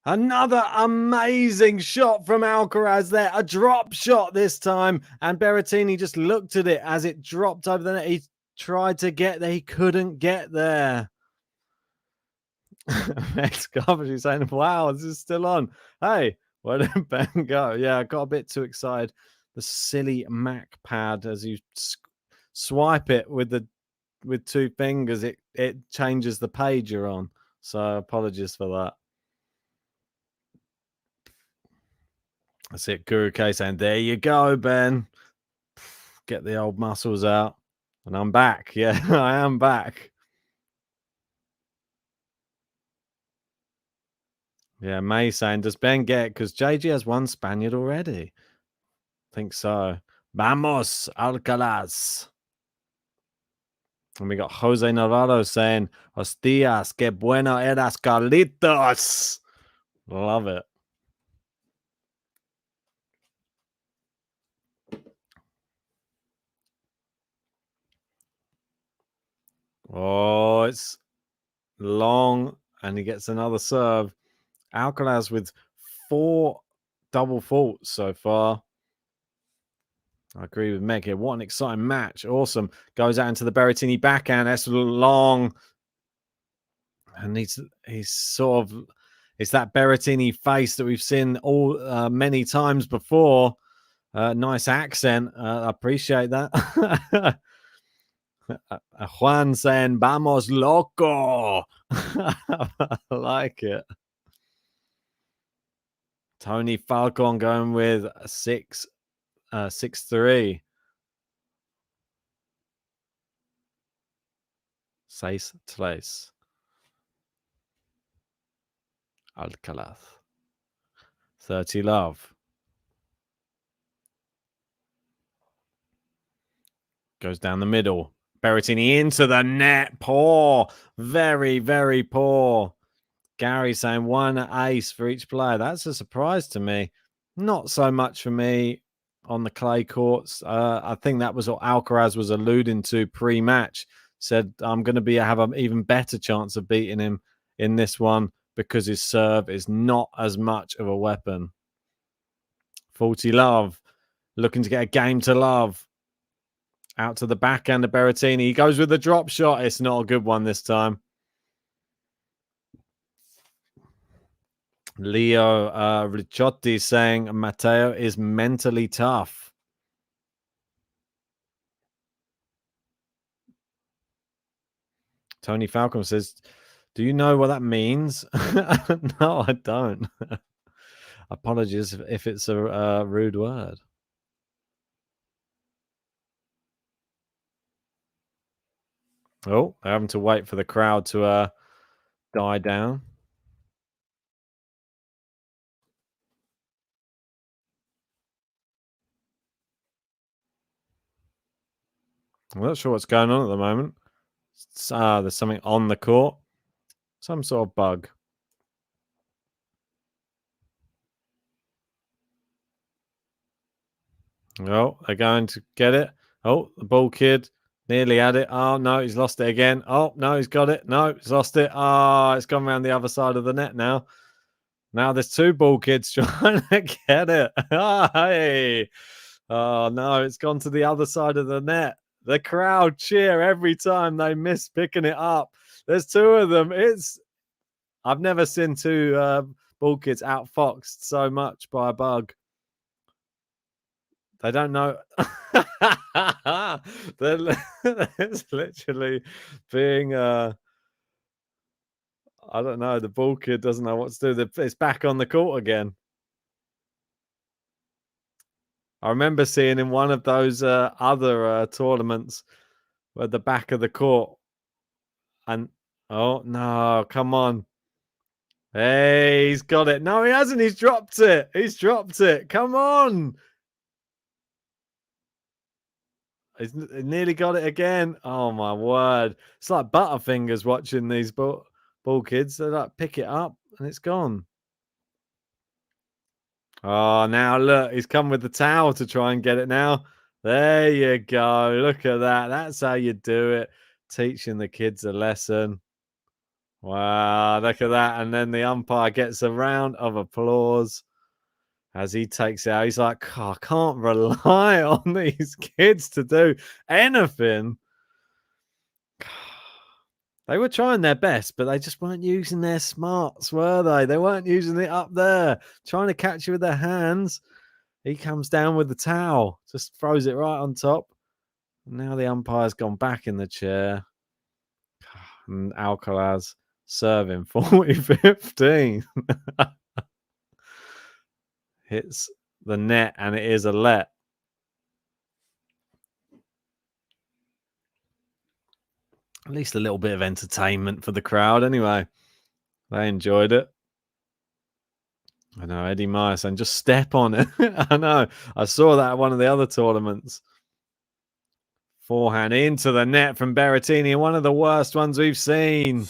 Another amazing shot from Alcaraz there. A drop shot this time. And Berrettini just looked at it as it dropped over the net. He tried to get there. He couldn't get there. Next coverage saying, wow, this is still on. Hey, where did Ben go? Yeah, I got a bit too excited. The silly Mac pad, as you swipe it with two fingers, it changes the page you're on. So apologies for that. That's it. Guru K saying, there you go, Ben. Get the old muscles out. And I'm back. Yeah, I am back. Yeah, May saying, does Ben get it? Because JG has one Spaniard already. I think so. Vamos, Alcaraz. And we got Jose Navarro saying, Hostias, que bueno eras, Carlitos. Love it. Oh, it's long, and he gets another serve. Alcaraz with 4 double faults so far. I agree with Meg here. What an exciting match. Awesome. Goes out into the Berrettini backhand. That's long. And he's sort of, it's that Berrettini face that we've seen all many times before. Nice accent. I appreciate that. Juan saying, "Vamos loco." I like it. Tony Falcon going with 6-3. 6-3. Alcaraz. 30 love. Goes down the middle. Berrettini into the net. Poor. Very, very poor. Gary saying 1 ace for each player. That's a surprise to me. Not so much for me on the clay courts. I think that was what Alcaraz was alluding to pre-match. Said, I'm going to have an even better chance of beating him in this one because his serve is not as much of a weapon. 40 love. Looking to get a game to love. Out to the backhand of Berrettini. He goes with the drop shot. It's not a good one this time. Leo Ricciotti saying Matteo is mentally tough. Tony Falcon says, do you know what that means? No, I don't. Apologies if it's a rude word. Oh, they're having to wait for the crowd to die down. I'm not sure what's going on at the moment. There's something on the court. Some sort of bug. Oh, they're going to get it. Oh, the ball kid nearly had it. Oh, no, he's lost it again. Oh, no, he's got it. No, he's lost it. Oh, it's gone around the other side of the net now. Now there's 2 ball kids trying to get it. Oh, hey. Oh, no, it's gone to the other side of the net. The crowd cheer every time they miss picking it up. There's 2 of them. I've never seen 2 ball kids outfoxed so much by a bug. They don't know. It's literally being, I don't know. The ball kid doesn't know what to do. It's back on the court again. I remember seeing in one of those other tournaments at the back of the court. And, oh, no, come on. Hey, he's got it. No, he hasn't. He's dropped it. He's dropped it. Come on. He's nearly got it again. Oh, my word. It's like Butterfingers watching these ball kids. They like pick it up and it's gone. Oh, now look. He's come with the towel to try and get it now. There you go. Look at that. That's how you do it. Teaching the kids a lesson. Wow, look at that. And then the umpire gets a round of applause as he takes it out. He's like, oh, I can't rely on these kids to do anything. They were trying their best, but they just weren't using their smarts, were they? They weren't using it up there, trying to catch you with their hands. He comes down with the towel, just throws it right on top. Now the umpire's gone back in the chair. And Alcaraz serving 40-15. Hits the net, and it is a let. At least a little bit of entertainment for the crowd anyway. They enjoyed it. I know, Eddie Meyer saying, just step on it. I know. I saw that at one of the other tournaments. Forehand into the net from Berrettini, one of the worst ones we've seen.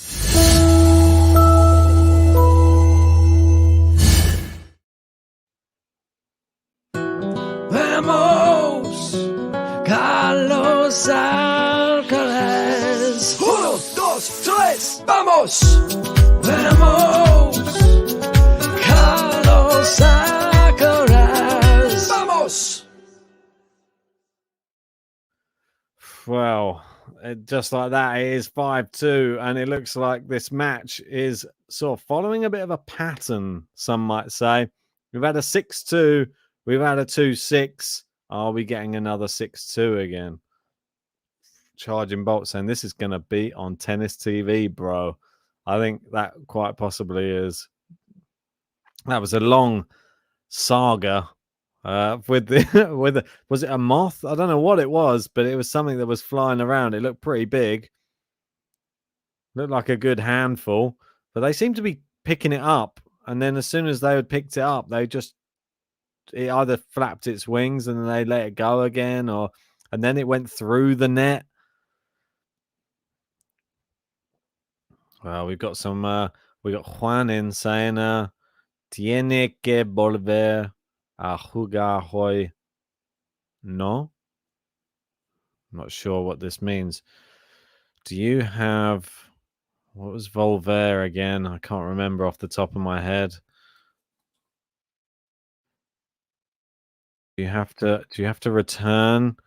Vamos! Vamos! Carlos Alcaraz! Vamos! Well, just like that, it is 5-2, and it looks like this match is sort of following a bit of a pattern, some might say. We've had a 6-2, we've had a 2-6. Are we getting another 6-2 again? Charging Bolt saying this is going to be on Tennis TV, bro. I think that quite possibly is. That was a long saga with the was it a moth? I don't know what it was, but it was something that was flying around. It looked pretty big. Looked like a good handful, but they seemed to be picking it up. And then as soon as they had picked it up, it either flapped its wings and then they let it go again, and then it went through the net. Well, we got Juan in saying, tiene que volver a jugar hoy. No? I'm not sure what this means. Do you have... What was volver again? I can't remember off the top of my head. Do you have to return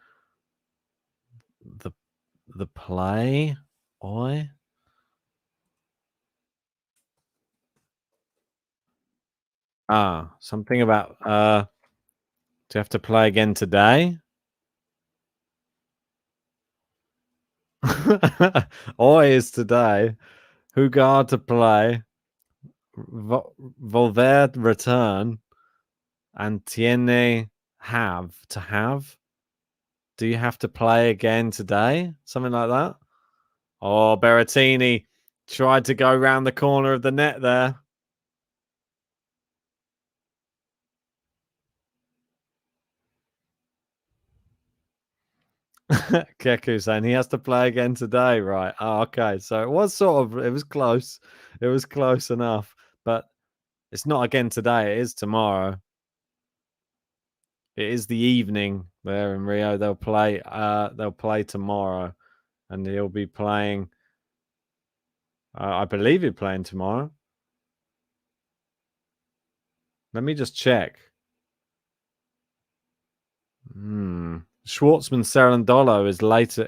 the play? Oi? Something about do you have to play again today? Oi is today. Jugar to play. Volver return. And tiene to have. Do you have to play again today? Something like that. Oh, Berrettini tried to go round the corner of the net there. Keku saying he has to play again today, right? Oh, okay. So it was close. It was close enough, but it's not again today. It is tomorrow. It is the evening there in Rio. They'll play tomorrow, and he'll be playing. I believe he's playing tomorrow. Let me just check. Schwartzman Cerundolo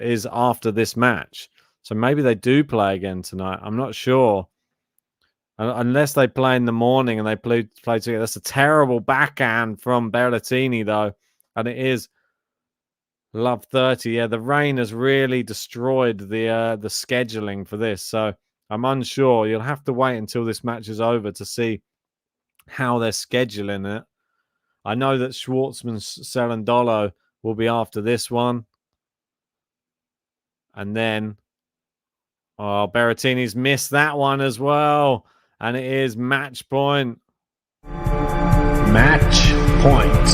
is after this match, so maybe they do play again tonight. I'm not sure, unless they play in the morning and they play together. That's a terrible backhand from Berrettini though, and it is love 30. Yeah, the rain has really destroyed the scheduling for this, so I'm unsure. You'll have to wait until this match is over to see how they're scheduling it. I know that Schwartzman Cerundolo will be after this one. And then, Berrettini's missed that one as well. And it is match point. Match point.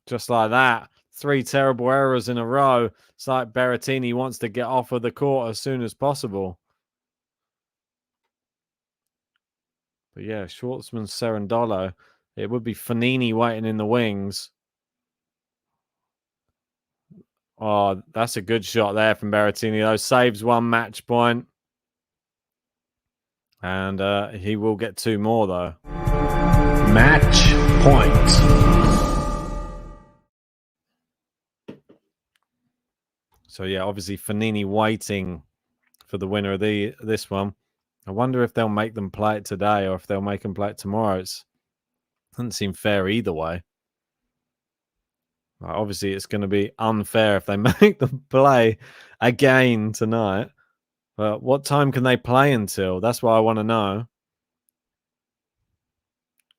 Just like that. 3 terrible errors in a row. It's like Berrettini wants to get off of the court as soon as possible. But yeah, Schwartzman Cerundolo. It would be Fanini waiting in the wings. Oh, that's a good shot there from Berrettini, though. Saves 1 match point. And he will get 2 more, though. Match point. So, yeah, obviously Fanini waiting for the winner of this one. I wonder if they'll make them play it today or if they'll make them play it tomorrow. It doesn't seem fair either way. Obviously, it's going to be unfair if they make them play again tonight. But what time can they play until? That's what I want to know.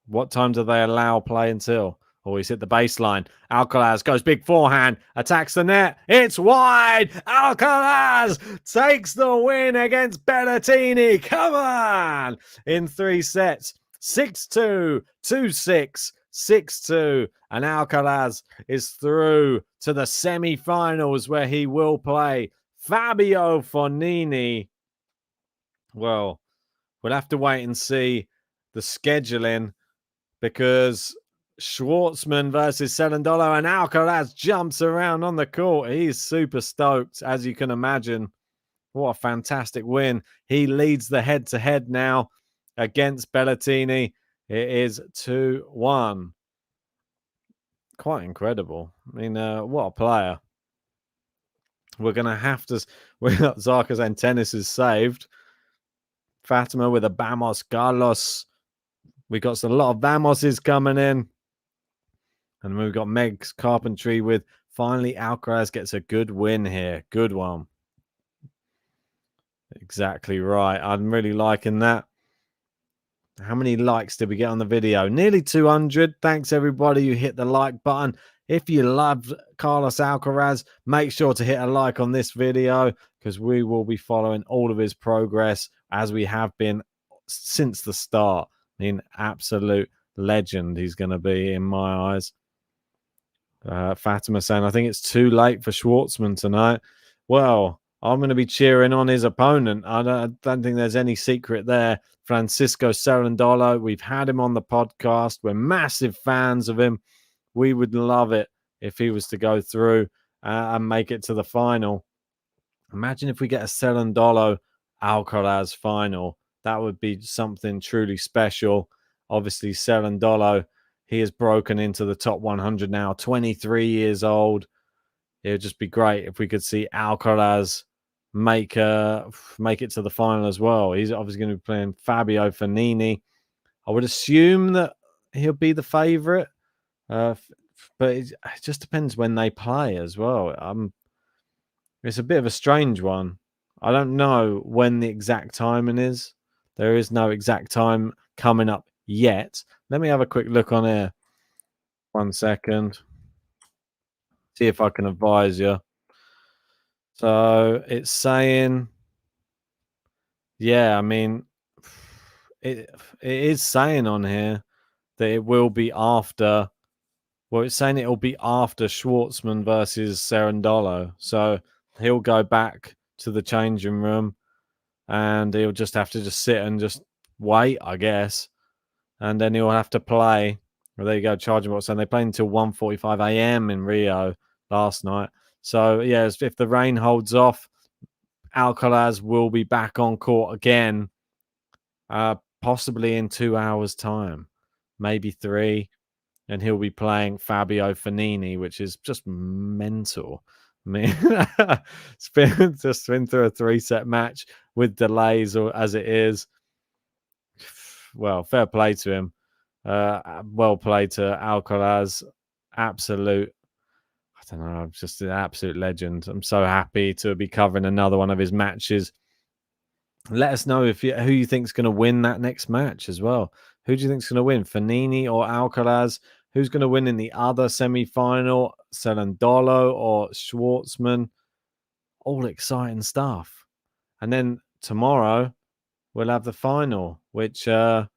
What time do they allow play until? Oh, he's hit the baseline. Alcaraz goes big forehand, attacks the net. It's wide. Alcaraz takes the win against Berrettini. Come on! In 3 sets. 6-2, 2-6, 6-2. And Alcaraz is through to the semi-finals where he will play Fabio Fognini. Well, we'll have to wait and see the scheduling because Schwartzman versus Cerundolo, and Alcaraz jumps around on the court. He's super stoked, as you can imagine. What a fantastic win. He leads the head-to-head now against Berrettini. It is 2-1. Quite incredible. I mean, what a player. We're going to have to... We got Zarkas and tennis is saved. Fatima with a Vamos. Carlos. We got a lot of Vamoses coming in. And we've got Meg's Carpentry with finally Alcaraz gets a good win here. Good one. Exactly right. I'm really liking that. How many likes did we get on the video? Nearly 200. Thanks, everybody who hit the like button. If you loved Carlos Alcaraz, make sure to hit a like on this video because we will be following all of his progress as we have been since the start. I mean, absolute legend he's going to be in my eyes. Fatima saying, I think it's too late for Schwartzman tonight. Well, I'm going to be cheering on his opponent. I don't think there's any secret there. Francisco Cerundolo, we've had him on the podcast. We're massive fans of him. We would love it if he was to go through and make it to the final. Imagine if we get a Cerundolo Alcaraz final. That would be something truly special. Obviously, Cerundolo, he has broken into the top 100 now, 23 years old. It would just be great if we could see Alcaraz make it to the final as well. He's obviously going to be playing Fabio Fognini. I would assume that he'll be the favourite, but it just depends when they play as well. It's a bit of a strange one. I don't know when the exact timing is. There is no exact time coming up yet. Let me have a quick look on here. 1 second. See if I can advise you. So it's saying, yeah, I mean, it is saying on here that it will be after. Well, it's saying it will be after Schwartzman versus Cerundolo. So he'll go back to the changing room and he'll just have to just sit and just wait, I guess. And then he'll have to play. Well, there you go, charging box. And they played until 1:45 a.m. in Rio last night. So, yeah, if the rain holds off, Alcaraz will be back on court again, possibly in 2 hours' time, maybe 3. And he'll be playing Fabio Fognini, which is just mental. I mean, it's been through a 3-set match with delays, or as it is. Well, fair play to him. Well played to Alcaraz. Absolute, I don't know, just an absolute legend. I'm so happy to be covering another one of his matches. Let us know who you think's going to win that next match as well. Who do you think's going to win, Fognini or Alcaraz? Who's going to win in the other semi-final, Cerundolo or Schwartzman? All exciting stuff. And then tomorrow we'll have the final, which I'm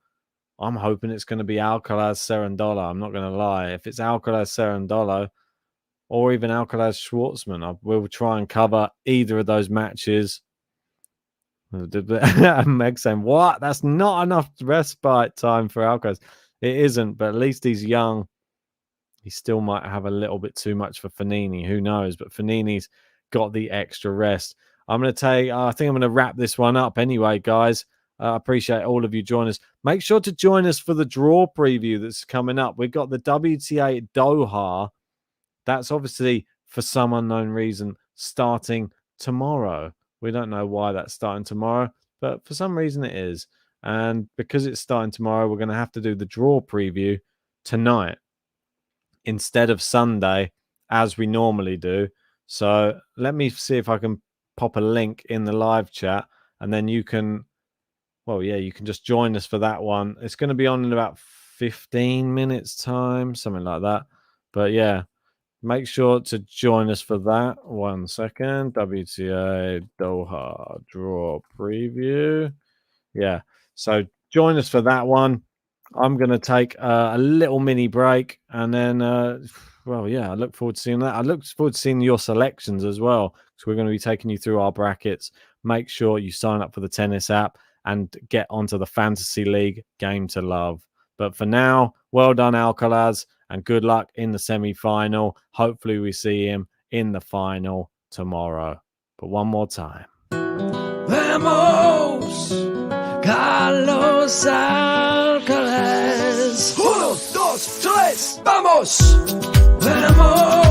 hoping it's going to be Alcaraz Cerundolo. I'm not going to lie. If it's Alcaraz Cerundolo or even Alcaraz Schwartzman, we'll try and cover either of those matches. Meg saying, what? That's not enough respite time for Alcaraz. It isn't, but at least he's young. He still might have a little bit too much for Fognini. Who knows? But Fognini's got the extra rest. I think I'm going to wrap this one up anyway, guys. I appreciate all of you joining us. Make sure to join us for the draw preview that's coming up. We've got the WTA Doha. That's obviously, for some unknown reason, starting tomorrow. We don't know why that's starting tomorrow, but for some reason it is. And because it's starting tomorrow, we're going to have to do the draw preview tonight instead of Sunday, as we normally do. So let me see if I can pop a link in the live chat, and then you can, well, yeah, you can just join us for that one. It's going to be on in about 15 minutes time, something like that. But yeah, make sure to join us for that. 1 second. WTA Doha draw preview. Yeah. So join us for that one. I'm going to take a little mini break, and then, well, yeah, I look forward to seeing that. I look forward to seeing your selections as well, because we're going to be taking you through our brackets. Make sure you sign up for the tennis app and get onto the Fantasy League Game to Love. But for now, well done, Alcaraz, and good luck in the semi-final. Hopefully we see him in the final tomorrow. But one more time. Vamos, Carlos Alcaraz. 1, 2, 3, vamos. Vamos.